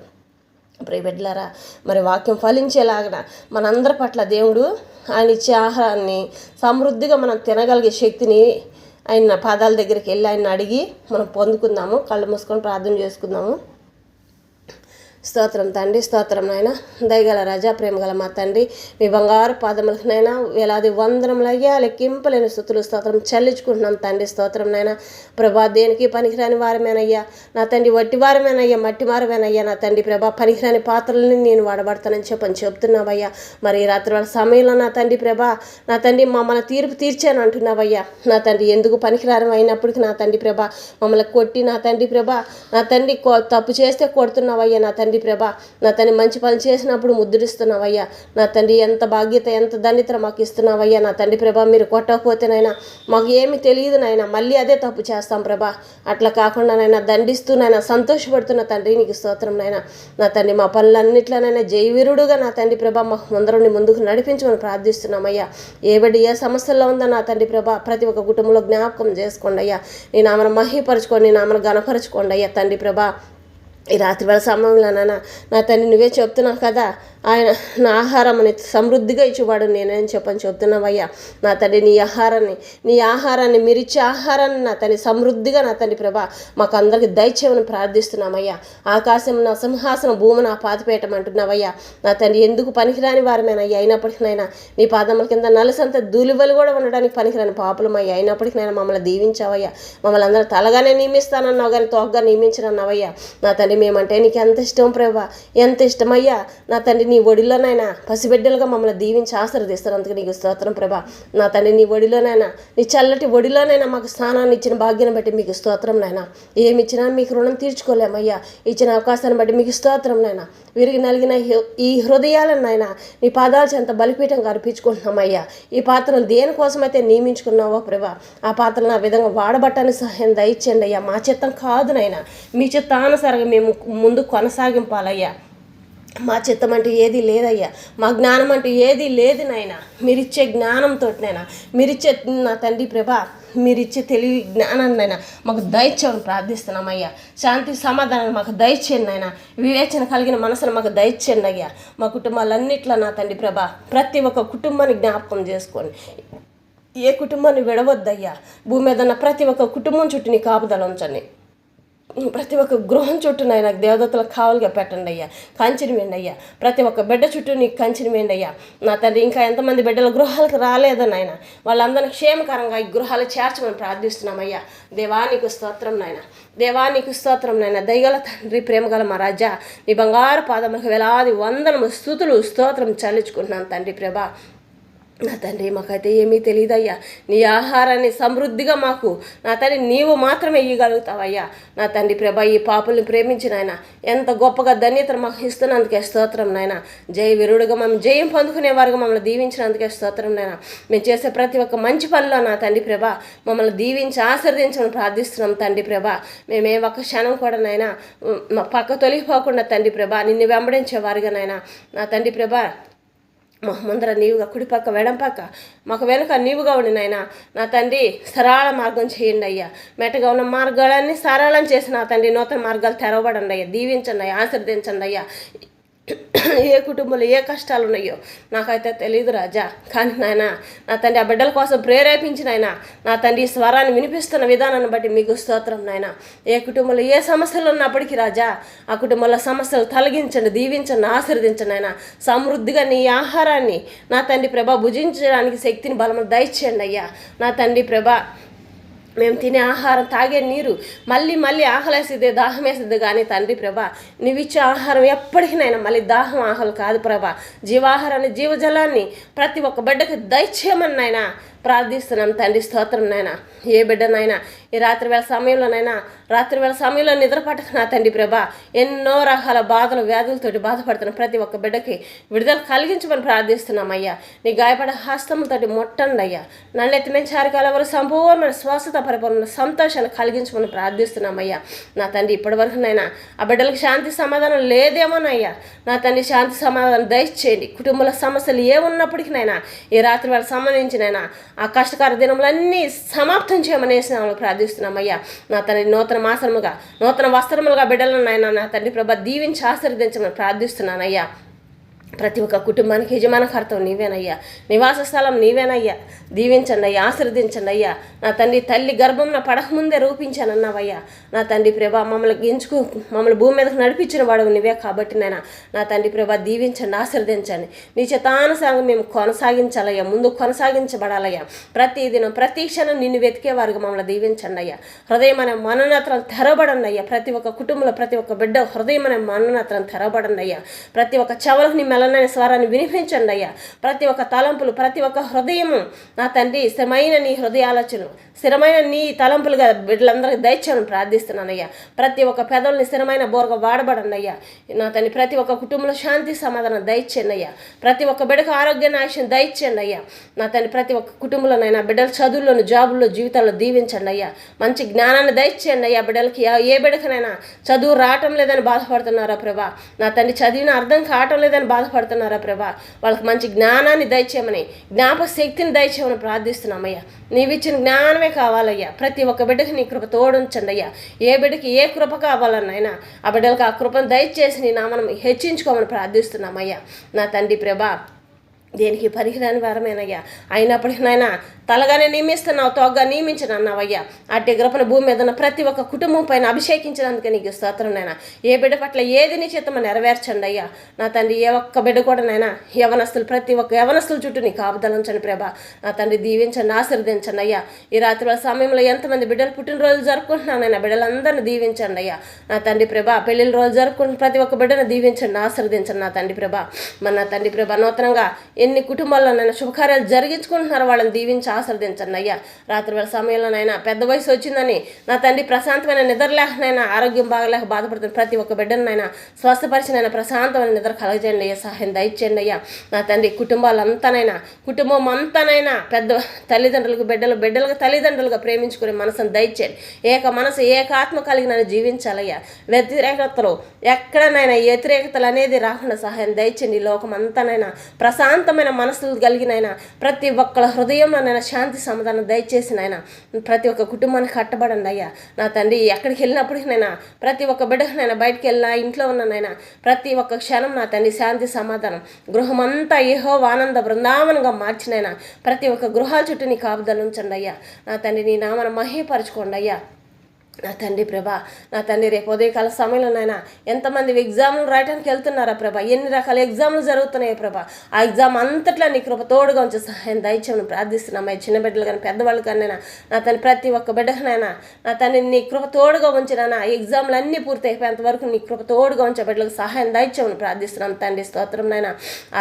ప్రియబిడ్డలారా, మరి వాక్యం ఫలించేలాగా మనందరి పట్ల దేవుడు ఆయన ఇచ్చే ఆహారాన్ని సమృద్ధిగా మనం తినగలిగే శక్తిని ఆయన పాదాల దగ్గరికి వెళ్ళి ఆయన అడిగి మనం పొందుకుందాము. కళ్ళు మూసుకొని ప్రార్థన చేసుకుందాము. స్తోత్రం తండ్రి, స్తోత్రం నాయన, దయగల రాజా, ప్రేమగల మా తండ్రి, మీ బంగారు పాదములకు నైనా వేలాది వందనములయ్యా లెక్కింపలేని స్తుతులు స్తోత్రం చెల్లించుకుంటున్నాం తండ్రి. స్తోత్రం నాయన ప్రభా, దేనికి పనికిరాని వారమేనయ్యా నా తండ్రి, వట్టి వారమేనయ్యా, మట్టి వారమేనయ్యా నా తండ్రి ప్రభా, పనికిరాని పాత్రలని నేను వాడబడతానని చెప్తున్నావయ్యా. మరి రాత్రి వాళ్ళ సమయంలో నా తండ్రి ప్రభా, నా తండ్రి మమ్మల్ని తీర్పు తీర్చాను అంటున్నావయ్యా. నా తండ్రి ఎందుకు పనికిరారం అయినప్పటికీ నా తండ్రి ప్రభా మమ్మల్ని కొట్టి నా తండ్రి ప్రభా, నా తండ్రి తప్పు చేస్తే కొడుతున్నావయ్యా. నా తండ్రి ప్రభా, నా తండ్రి మంచి పని చేసినప్పుడు ముద్రిస్తున్నావయ్యా. నా తండ్రి ఎంత బాధ్యత ఎంత ధన్యత మాకు ఇస్తున్నావయ్యా. నా తండ్రి ప్రభా, మీరు కొట్టకపోతేనైనా మాకు ఏమి తెలియదు నాయన, మళ్ళీ అదే తప్పు చేస్తాం ప్రభా. అట్లా కాకుండా నైనా దండిస్తూ నాయన సంతోషపడుతున్న తండ్రి నీకు స్తోత్రం నాయన. నా తండ్రి మా పనులన్నిట్లోనైనా జయవీరుడుగా నా తండ్రి ప్రభా మాకు ముందుకు నడిపించమని ప్రార్థిస్తున్నామయ్యా. ఏ బిడ్డ ఏ సమస్యల్లో ఉందో నా తండ్రి ప్రభా ప్రతి ఒక్క కుటుంబంలో జ్ఞాపకం చేసుకోండి అయ్యా. నీ నామను మహిపరచుకోండి, నీ నామను గణపరచుకోండి అయ్యా తండ్రి ప్రభా. ఈ రాత్రి వేళ సమయంలో నా తండ్రి నువ్వే చెప్తున్నావు కదా, ఆయన నా ఆహారం సమృద్ధిగా ఇచ్చేవాడు నేనని చెప్తున్నావయ్యా. నా తండ్రి నీ ఆహారాన్ని మీరు ఇచ్చే ఆహారాన్ని నా తండ్రి సమృద్ధిగా నా తండ్రి ప్రభా మాకు అందరికి దయచేయమని ప్రార్థిస్తున్నామయ్యా. ఆకాశం నా సింహాసనం, భూమి నా పాతిపేయటం అంటున్నావయ్యా. నా తండ్రి ఎందుకు పనికిరాని వారమేనయ్యా, అయినప్పటికీనైనా నీ పాదముల కింద నలసంత ధూళివలు కూడా ఉండడానికి పనికిరాని పాపలమయ్యా. అయినప్పటికీనైనా మమ్మల్ని దీవించావయ్యా. మమ్మల్ని అందరూ తలగానే నియమిస్తానన్నావు కానీ తోకగా నియమించనన్నావయ్యా. నా తండ్రి మేమంటే నీకు ఎంత ఇష్టం ప్రభా, ఎంత ఇష్టమయ్యా. నా తండ్రి నీ ఒడిలోనైనా పసిబిడ్డలుగా మమ్మల్ని దీవించి ఆశీర్వదిస్తారు. అందుకే నీకు స్తోత్రం ప్రభా. నా తండ్రి నీ ఒడిలోనైనా, నీ చల్లటి ఒడిలోనైనా మాకు స్థానాన్ని ఇచ్చిన భాగ్యాన్ని బట్టి మీకు స్తోత్రం నాయనా. ఏమి ఇచ్చినా మీకు రుణం తీర్చుకోలేమయ్యా. ఇచ్చిన అవకాశాన్ని బట్టి మీకు స్తోత్రం నాయనా. విరిగి నలిగిన ఈ హృదయాలను నాయనా నీ పాదాల చెంత బలిపీఠంగా అర్పించుకుంటున్నామయ్యా. ఈ పాత్రలు దేనికోసమైతే నియమించుకున్నావో ప్రభా, ఆ పాత్రను ఆ విధంగా వాడబట్టని సహాయం దయచేయండి అయ్యా. మా చిత్తం కాదు నాయనా, మీ చిత్తానుసారంగా మేము ముందు కొనసాగింపాలయ్యా. మా చిత్తం అంటూ ఏది లేదయ్యా, మా జ్ఞానం అంటూ ఏది లేదు నాయన. మీరిచ్చే జ్ఞానంతో నాయన, మీరిచ్చే నా తండ్రి ప్రభా, మీరిచ్చే తెలివి జ్ఞానాన్ని నాయన మాకు దయచేయని ప్రార్థిస్తున్నామయ్యా. శాంతి సమాధానాన్ని మాకు దయచేయండి నాయన. వివేచన కలిగిన మనసును మాకు దయచేయండి అయ్యా. మా కుటుంబాలన్నిట్లో నా తండ్రి ప్రభా, ప్రతి ఒక్క కుటుంబాన్ని జ్ఞాపకం చేసుకోండి. ఏ కుటుంబాన్ని విడవద్దయ్యా. భూమి మీద ఉన్న ప్రతి ఒక్క కుటుంబం చుట్టూ నీ కాపుదల ఉంచండి. ప్రతి ఒక్క గృహం చుట్టూ నాయన దేవదత్తులకు కావలిగా పెట్టండి అయ్యా. కంచెని వేయండి అయ్యా. ప్రతి ఒక్క బిడ్డ చుట్టూ నీకు కంచెని వేయండి అయ్యా. నా తండ్రి ఇంకా ఎంతమంది బిడ్డల గృహాలకు రాలేదో నాయన, వాళ్ళందరినీ క్షేమకరంగా ఈ గృహాలు చేర్చమని ప్రార్థిస్తున్నామయ్యా. దేవానికి స్తోత్రం నాయన, దేవానికి స్తోత్రం నాయన. దయగల తండ్రి, ప్రేమగల మా రాజా, నీ బంగారు పాదములకు వేలాది వందనము స్తుతులు స్తోత్రం చెల్లించుకుంటున్నాను తండ్రి ప్రభా. నా తండ్రి మాకైతే ఏమీ తెలియదయ్యా. నీ ఆహారాన్ని సమృద్ధిగా మాకు నా తండ్రి నీవు మాత్రమే ఇవ్వగలుగుతావయ్యా. నా తండ్రి ప్రభా, ఈ పాపుల్ని ప్రేమించిన ఆయన ఎంత గొప్పగా ధన్యతను మాకు ఇస్తున్నందుకే స్తోత్రం నాయన. జయ వీరుడుగా మేము జయం పొందుకునేవారుగా మమ్మల్ని దీవించినందుకే స్తోత్రం నాయన. మేము చేసే ప్రతి ఒక్క మంచి పనిలో నా తండ్రి ప్రభా మమ్మల్ని దీవించి ఆశీర్వదించమని ప్రార్థిస్తున్నాం తండ్రి ప్రభా. మేమే ఒక్క క్షణం కూడా నాయన మా పక్క తొలగిపోకుండా తండ్రి ప్రభా నిన్ను వెంబడించేవారుగా నాయన. నా తండ్రి ప్రభా మా ముందర నీవుగా, కుడిపక్క వెడంపక్క మాకు వెనుక నీవుగా ఉండి నాయన. నా తండ్రి సరళ మార్గం చేయండి అయ్యా. మెట్టగా ఉన్న మార్గాలన్నీ సరళం చేసి నా తండ్రి నూతన మార్గాలు తెరవబడండి అయ్యా. దీవించండి అయ్యా, ఆశీర్వదించండి అయ్యా. ఏ కుటుంబంలో ఏ కష్టాలు ఉన్నాయో నాకైతే తెలియదు రాజా. కానీ నాయన నా తండ్రి ఆ బిడ్డల కోసం ప్రేరేపించిన ఆయన నా తండ్రి స్వరాన్ని వినిపిస్తున్న విధానాన్ని బట్టి మీకు స్తోత్రం నాయన. ఏ కుటుంబంలో ఏ సమస్యలు ఉన్నప్పటికీ రాజా, ఆ కుటుంబంలో సమస్యలు తొలగించండి, దీవించండి, ఆశీర్వదించండి ఆయన. సమృద్ధిగా నీ ఆహారాన్ని నా తండ్రి ప్రభా భుజించడానికి శక్తిని బలము దయచేయండి అయ్యా. నా తండ్రి ప్రభా మేము తినే ఆహారం, తాగే నీరు మళ్ళీ మళ్ళీ ఆకలేసిద్ది, దాహం వేసిద్ది. కానీ తండ్రి ప్రభా నువ్విచ్చే ఆహారం ఎప్పటికైనా మళ్ళీ దాహం ఆకలి కాదు ప్రభా. జీవాహారాన్ని, జీవజలాన్ని ప్రతి ఒక్క బిడ్డకి దయచేయమని నాయన ప్రార్థిస్తున్నాం తండ్రి. స్తోత్రం నాయన. ఏ బిడ్డనైనా ఈ రాత్రి వేళ సమయంలో నిద్ర పట్టక నా తండ్రి ప్రభా ఎన్నో రకాల బాధలు, వ్యాధులతోటి బాధపడుతున్న ప్రతి ఒక్క బిడ్డకి విడుదల కలిగించమని ప్రార్థిస్తున్నామయ్యా. నీ గాయపడ హస్తముతోటి ముట్టండి అయ్యా. నన్నెత్తి చారికాల వరకు సంపూర్ణమైన స్వస్థత, పరిపూర్ణ సంతోషాన్ని కలిగించమని ప్రార్థిస్తున్నామయ్యా. నా తండ్రి ఇప్పటి వరకు నైనా ఆ బిడ్డలకు శాంతి సమాధానం లేదేమోనయ్యా. నా తండ్రి శాంతి సమాధానం దయచేయండి. కుటుంబంలో సమస్యలు ఏమున్నప్పటికీనైనా ఈ రాత్రి వేళ సంబంధించినైనా ఆ కష్టకర దినములన్నీ సమాప్తం చేయమని ప్రార్థిస్తున్నామయ్యా. నా తండ్రి నూతన మాసముగా, నూతన వస్త్రములుగా బిడ్డలను నాయన నా తండ్రి ప్రభా దీవించి ఆశీర్వదించమని ప్రార్థిస్తున్నానయ్యా. ప్రతి ఒక్క కుటుంబానికి యజమానకర్తం నీవేనయ్యా. నివాస స్థలం నీవేనయ్యా. దీవించండి అయ్యా, ఆశీర్వదించండి అయ్యా. నా తండ్రి తల్లి గర్భంలో పడకముందే రూపించానన్నావయ్యా. నా తండ్రి ప్రభా మమ్మల్ని భూమి మీదకు నడిపించిన వాడు నీవే కాబట్టి నాయన నా తండ్రి ప్రభా దీవించండి, ఆశీర్వదించండి. నీ చేతానుసారంగా మేము కొనసాగించాలయ్యా, ముందు కొనసాగించబడాలయ్యా. ప్రతి దినం ప్రతి క్షణం నిన్ను వెతికేవారుగా మమ్మల్ని దీవించండి అయ్యా. హృదయం అనే మనోనేత్రాలు తెరవబడండి అయ్యా. ప్రతి ఒక్క కుటుంబంలో ప్రతి ఒక్క బిడ్డ హృదయం అనే మనోనేత్రాలు తెరవబడండి అయ్యా. ప్రతి ఒక్క చెవులకు నీ మెల్లనైన స్వరాన్ని వినిపించండి అయ్యా. ప్రతి ఒక్క తలంపులు, ప్రతి ఒక్క హృదయము నా తండ్రి స్థిరమైన నీ హృదయ ఆలోచనలు, స్థిరమైన నీ తలంపులుగా బిడ్డలందరికీ దయచేయమని ప్రార్థిస్తున్నానయ్యా. ప్రతి ఒక్క పెదవుల్ని స్థిరమైన బోరగా వాడబడండి అయ్యా. నా తండ్రి ప్రతి ఒక్క కుటుంబంలో శాంతి సమాధానం దయచేయండి అయ్యా. ప్రతి ఒక్క బిడ్డకు ఆరోగ్యాన్ని, ఆయుష్యం దయచేయండి అయ్యా. నా తండ్రి ప్రతి ఒక్క కుటుంబంలోనైనా బిడ్డల చదువుల్లోను, జాబుల్లో, జీవితాల్లో దీవించండి అయ్యా. మంచి జ్ఞానాన్ని దయచేయండి అయ్యా. బిడ్డలకి ఏ బిడ్డకనైనా చదువు రావటం లేదని బాధపడుతున్నారా ప్రభా, నా తండ్రి చదివిన అర్థం కావటం లేదని బాధపడుతున్నారా ప్రభా, వాళ్ళకి మంచి జ్ఞానాన్ని దయచేయమని, జ్ఞాపక శక్తిని దయచేయమని ప్రార్థిస్తున్నామయ్యా. నీవిచ్చిన జ్ఞానమే కావాలయ్యా. ప్రతి ఒక్క బిడ్డకి నీ కృప తోడుంచండి అయ్యా. ఏ బిడ్డకి ఏ కృప కావాలన్నైనా ఆ బిడ్డలకు ఆ కృపను దయచేసి నీ నామను హెచ్చించుకోమని ప్రార్థిస్తున్నామయ్యా. నా తండ్రి ప్రభా దేనికి పనికిరాని వారమేనయ్యా. అయినప్పటికీనైనా తలగానే నియమిస్తున్నావు, తోగ్గా నియమించను అన్నావయ్యా. అట్టి కృపను భూమి మీద ఉన్న ప్రతి ఒక్క కుటుంబం పైన అభిషేకించినందుకే నీకు స్తోత్రంనైనా. ఏ బిడ్డ పట్ల ఏది నీ చిత్తమో నెరవేర్చండి అయ్యా. నా తండ్రి ఏ ఒక్క బిడ్డ కూడా నైనా ప్రతి ఒక్క యవనస్తుల చుట్టూ నీ కాపుదలంచండి ప్రభా. నా తండ్రి దీవించండి, ఆశీర్వదించండి అయ్యా. ఈ రాత్రి వాళ్ళ సమయంలో ఎంతమంది బిడ్డలు పుట్టినరోజులు జరుపుకుంటున్నానైనా బిడ్డలందరినీ దీవించండి అయ్యా. నా తండ్రి ప్రభా పెళ్లిళ్ళ రోజు జరుపుకుంటున్న ప్రతి ఒక్క బిడ్డను దీవించండి, ఆశీర్వదించండి నా తండ్రి ప్రభా. నా తండ్రి ప్రభా నూతనంగా ఎన్ని కుటుంబాల్లోనైనా శుభకార్యాలు జరిగించుకుంటున్నారో వాళ్ళని దీవించి ఆశీర్వదించండి అయ్యా. రాత్రి వేళ సమయంలోనైనా పెద్ద వయసు వచ్చిందని నా తండ్రి ప్రశాంతమైన నిద్రలేకనైనా ఆరోగ్యం బాగలేక బాధపడుతున్న ప్రతి ఒక్క బిడ్డనైనా స్వస్థపరిచినైనా ప్రశాంతమైన నిద్ర కలగజేయండి అయ్యా. సహాయం దయచేయండి అయ్యా. నా తండ్రి కుటుంబాలంతానైనా కుటుంబం అంతానైనా పెద్ద తల్లిదండ్రులకు బిడ్డలకు తల్లిదండ్రులుగా ప్రేమించుకునే మనసును దయచేయండి. ఏక మనసు ఏకాత్మ కలిగి నన్ను జీవించాలయ్యా. వ్యతిరేకతలు ఎక్కడనైనా వ్యతిరేకతలు అనేది రాకుండా సహాయం దయచేయండి. ఈ లోకం అంతానైనా ప్రశాంతమైన మనసులు కలిగినైనా ప్రతి ఒక్కళ్ళ హృదయంలోనైనా శాంతి సమాధానం దయచేసినైనా ప్రతి ఒక్క కుటుంబానికి కట్టబడండి అయ్యా. నా తండ్రి ఎక్కడికి వెళ్ళినప్పటికైనా ప్రతి ఒక్క బిడ్డకనైనా బయటికి వెళ్ళినా ఇంట్లో ఉన్ననైనా ప్రతి ఒక్క క్షణం నా తండ్రి శాంతి సమాధానం గృహమంతా యెహోవా ఆనంద బృందావనంగా మార్చినైనా ప్రతి ఒక్క గృహాల చుట్టూ నీ కాపుదలు ఉంచండి అయ్యా. నా తండ్రి నీ నామను మహిమపరచుకోండి అయ్యా. నా తండ్రి ప్రభా, నా తండ్రి రేపు ఉదయకాల సమయంలోనైనా ఎంతమంది ఎగ్జామ్లు రాయడానికి వెళ్తున్నారా ప్రభా, ఎన్ని రకాల ఎగ్జామ్లు జరుగుతున్నాయో ప్రభా, ఆ ఎగ్జామ్ అంతట్లో నీ కృప తోడుగా ఉంచి సహాయం దయచేయమని ప్రార్థిస్తున్నామయ్యా. చిన్న బిడ్డలు కానీ పెద్దవాళ్ళు కానీ నా తండ్రి ప్రతి ఒక్క బిడ్డకనైనా నా తండ్రి నీ కృప తోడుగా ఉంచినా ఎగ్జామ్లు అన్నీ పూర్తి అయిపోయేంత వరకు నీ కృప తోడుగా ఉంచే బిడ్డలకు సహాయం దయచేయమని ప్రార్థిస్తున్నాం తండ్రి. స్తోత్రం నాయన.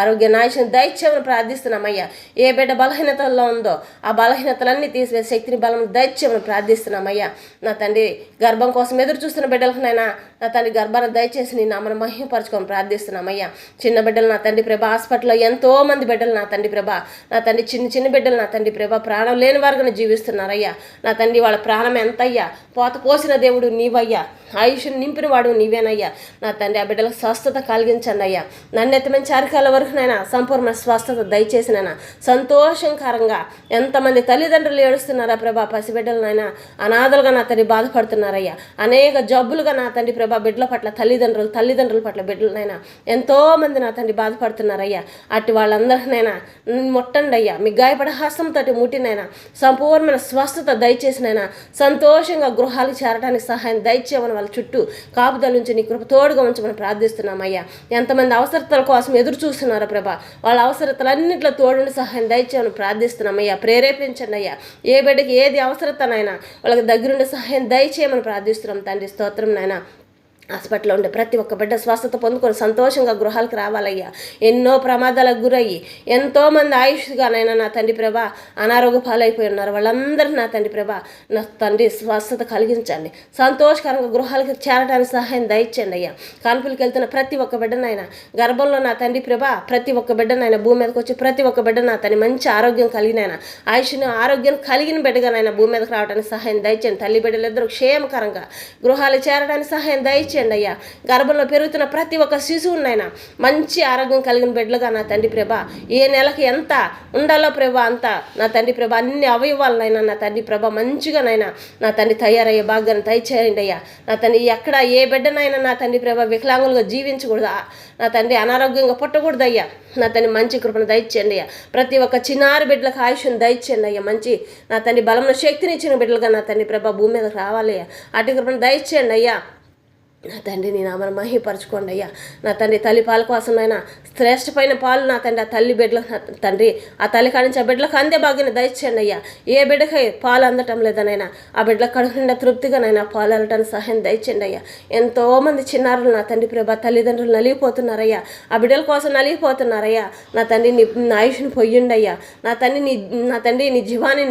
ఆరోగ్య నాయకుని దయచేయమని ప్రార్థిస్తున్నామయ్యా. ఏ బిడ్డ బలహీనతల్లో ఉందో ఆ బలహీనతలన్నీ తీసివేసే శక్తిని బలం దయచేయమని ప్రార్థిస్తున్నామయ్యా. నా తండ్రి గర్భం కోసం ఎదురు చూస్తున్న బిడ్డలకునైనా నా తండ్రి గర్భాన్ని దయచేసి నీ నామను మహిమపరచుకొని ప్రార్థిస్తున్నామయ్యా. చిన్న బిడ్డలు నా తండ్రి ప్రభా, హాస్పిటల్లో ఎంతో మంది బిడ్డలు నా తండ్రి ప్రభా, నా తండ్రి చిన్న బిడ్డలు నా తండ్రి ప్రభా ప్రాణం లేని వారుగా జీవిస్తున్నారయ్యా. నా తండ్రి వాళ్ళ ప్రాణం ఎంతయ్యా, పోత పోసిన దేవుడు నీవయ్యా, ఆయుష్ను నింపిన వాడు నీవేనయ్యా. నా తండ్రి ఆ బిడ్డలకు స్వస్థత కలిగించండి అయ్యా. నన్నెత్తమైన చారికాల వరకునైనా సంపూర్ణ స్వస్థత దయచేసినైనా సంతోషంకరంగా ఎంతమంది తల్లిదండ్రులు ఏడుస్తున్నారా ప్రభా, పసిబిడ్డలనైనా అనాథలుగా నా తండ్రి బాధపడుతున్నారయ్యా. అనేక జబ్బులుగా నా తండ్రి ప్రభా బిడ్డల పట్ల తల్లిదండ్రుల పట్ల బిడ్డలనైనా ఎంతోమంది నా తండ్రి బాధపడుతున్నారయ్యా. అటు వాళ్ళందరినైనా ముట్టండి అయ్యా. మీ గాయపడ హస్తంతో ముట్టినైనా సంపూర్ణ స్వస్థత దయచేసినైనా సంతోషంగా గృహాలకు చేరడానికి సహాయం దయచేయమని వాళ్ళ చుట్టూ కాపుదల నుంచి నీ కృప తోడుగా ఉంచమని ప్రార్థిస్తున్నామయ్యా. ఎంతమంది అవసరతల కోసం ఎదురు చూస్తున్నారో ప్రభా, వాళ్ళ అవసరతలన్నింటిలో తోడుని సహాయం దయచేయమని ప్రార్థిస్తున్నామయ్యా. ప్రేరేపించండి అయ్యా. ఏ బిడ్డకి ఏది అవసరతనైనా వాళ్ళకి దగ్గరుండి సహాయం దయచేయమని ప్రార్థిస్తున్నాం తండ్రి. స్తోత్రం నాయన. హాస్పిటల్లో ఉండే ప్రతి ఒక్క బిడ్డ స్వస్థత పొందుకొని సంతోషంగా గృహాలకు రావాలయ్యా. ఎన్నో ప్రమాదాలకు గురయ్యి ఎంతోమంది ఆయుష్గానైనా నా తండ్రి ప్రభా అనారోగ్య పాలైపోయి ఉన్నారు. వాళ్ళందరూ నా తండ్రి ప్రభా నా తండ్రి స్వస్థత కలిగించండి. సంతోషకరంగా గృహాలకు చేరడానికి సహాయం దయచేయండి అయ్యా. కాన్పులకు వెళ్తున్న ప్రతి ఒక్క బిడ్డనైనా గర్భంలో నా తండ్రి ప్రభా ప్రతి ఒక్క బిడ్డనైనా భూమి మీదకి వచ్చి ప్రతి ఒక్క బిడ్డ నా తన మంచి ఆరోగ్యం కలిగినైనా ఆరోగ్యం కలిగిన బిడ్డగానైనా భూమి మీదకి రావడానికి సహాయం దయచేయండి. తల్లి బిడ్డలు ఇద్దరు క్షేమకరంగా గృహాలు చేరడానికి సహాయం దయచేయండి అయ్యా. గర్భంలో పెరుగుతున్న ప్రతి ఒక్క శిశువునైనా మంచి ఆరోగ్యం కలిగిన బిడ్డలుగా నా తండ్రి ప్రభా ఏ నెలకి ఎంత ఉండాలో ప్రభా అంత నా తండ్రి ప్రభా అన్ని అవయవాలనైనా నా తండ్రి ప్రభా మంచిగానైనా నా తండ్రి తయారయ్యే భాగ్యాన్ని దయచేయండి అయ్యా. నా తండ్రి ఎక్కడ ఏ బిడ్డనైనా నా తండ్రి ప్రభా వికలాంగులుగా జీవించకూడదా, నా తండ్రి అనారోగ్యంగా పుట్టకూడదు అయ్యా. నా తండ్రి మంచి కృపను దయచేయండి అయ్యా. ప్రతి ఒక్క చిన్నారి బిడ్డలకు ఆయుష్ను దయచేయండి అయ్యా. మంచి నా తండ్రి బలమును శక్తిని ఇచ్చిన బిడ్డలుగా నా తండ్రి ప్రభా భూమి మీదకి రావాలి అయ్యా. అటు కృపను దయచేయండి అయ్యా. నా తండ్రి నీ నామను మహిమపరచుకోండి అయ్యా. నా తండ్రి తల్లి పాల కోసమైనా శ్రేష్టమైన పాలు నా తండ్రి ఆ తల్లి బిడ్డలకు తండ్రి ఆ తల్లి కాడించి ఆ బిడ్డలకు అందే భాగ్యాన్ని దయచేయండి అయ్యా. ఏ బిడ్డకి పాలు అందటం లేదనైనా ఆ బిడ్డలకు కడుపు నిండా తృప్తిగానైనా పాలు వెళ్ళటానికి సహాయం దయచేయండి అయ్యా. ఎంతోమంది చిన్నారులు నా తండ్రి ప్రభా తల్లిదండ్రులు నలిగిపోతున్నారయ్యా. ఆ బిడ్డల కోసం నలిగిపోతున్నారయ్యా. నా తండ్రి నీ ఆయుష్ని పొయ్యండి అయ్యా. నా తండ్రి నీ జీవాన్ని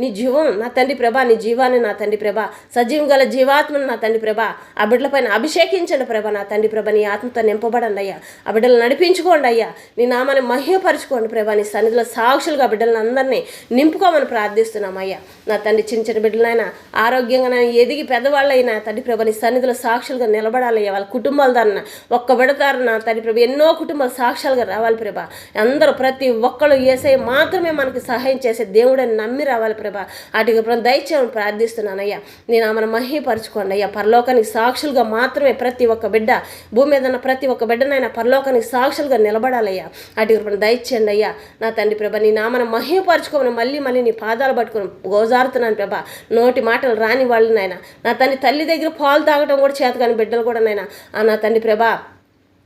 నీ జీవం నా తండ్రి ప్రభా నీ జీవాన్ని నా తండ్రి ప్రభా సజీవం గల జీవాత్మను నా తండ్రి ప్రభా ఆ బిడ్డలపైన అభిషేకించండి ప్రభా. నా తండ్రి ప్రభా నీ ఆత్మతో నింపబడండి అయ్యా. ఆ బిడ్డలు నడిపించుకోండి అయ్యా. నీ నామాన్ని మహిమపరచుకోండి ప్రభా. నీ సన్నిధిలో సాక్షులుగా బిడ్డలను అందరినీ నింపుకోమని ప్రార్థిస్తున్నామయ్యా. నా తండ్రి చిన్న బిడ్డలైనా ఆరోగ్యంగా ఎదిగి పెద్దవాళ్ళైనా తండ్రి ప్రభా నీ సన్నిధిలో సాక్షులుగా నిలబడాలయ్యా. వాళ్ళ కుటుంబాల దారిన ఒక్క బిడతారు నా తండ్రి ప్రభా ఎన్నో కుటుంబాలు సాక్ష్యాలుగా రావాలి ప్రభా. అందరూ ప్రతి ఒక్కళ్ళు యేసయ్య మాత్రమే మనకి సహాయం చేసే దేవుడని నమ్మి రావాలి ప్రభా. వాటికి దయచేయమని ప్రార్థిస్తున్నానయ్యా. నీ నామాన్ని మహిమపరచుకోండి అయ్యా. పరలోకానికి సాక్షులుగా మాత్రమే ప్రతి ఒక్క బిడ్డ భూమి మీద ఉన్న ప్రతి ఒక్క బిడ్డనైనా పరలోకానికి సాక్షులుగా నిలబడాలయ్యా. వాటికి దయచేయండి అయ్యా. నా తండ్రి ప్రభా నీ నామను మహిమపరచుకోమని మళ్ళీ నీ పాదాలు పట్టుకొని గోజారుతున్నాను ప్రభా. నోటి మాటలు రాని వాళ్ళనైనా నా తల్లి దగ్గర పాలు తాగటం కూడా చేత కాని బిడ్డలు కూడా నైనా నా తండ్రి ప్రభా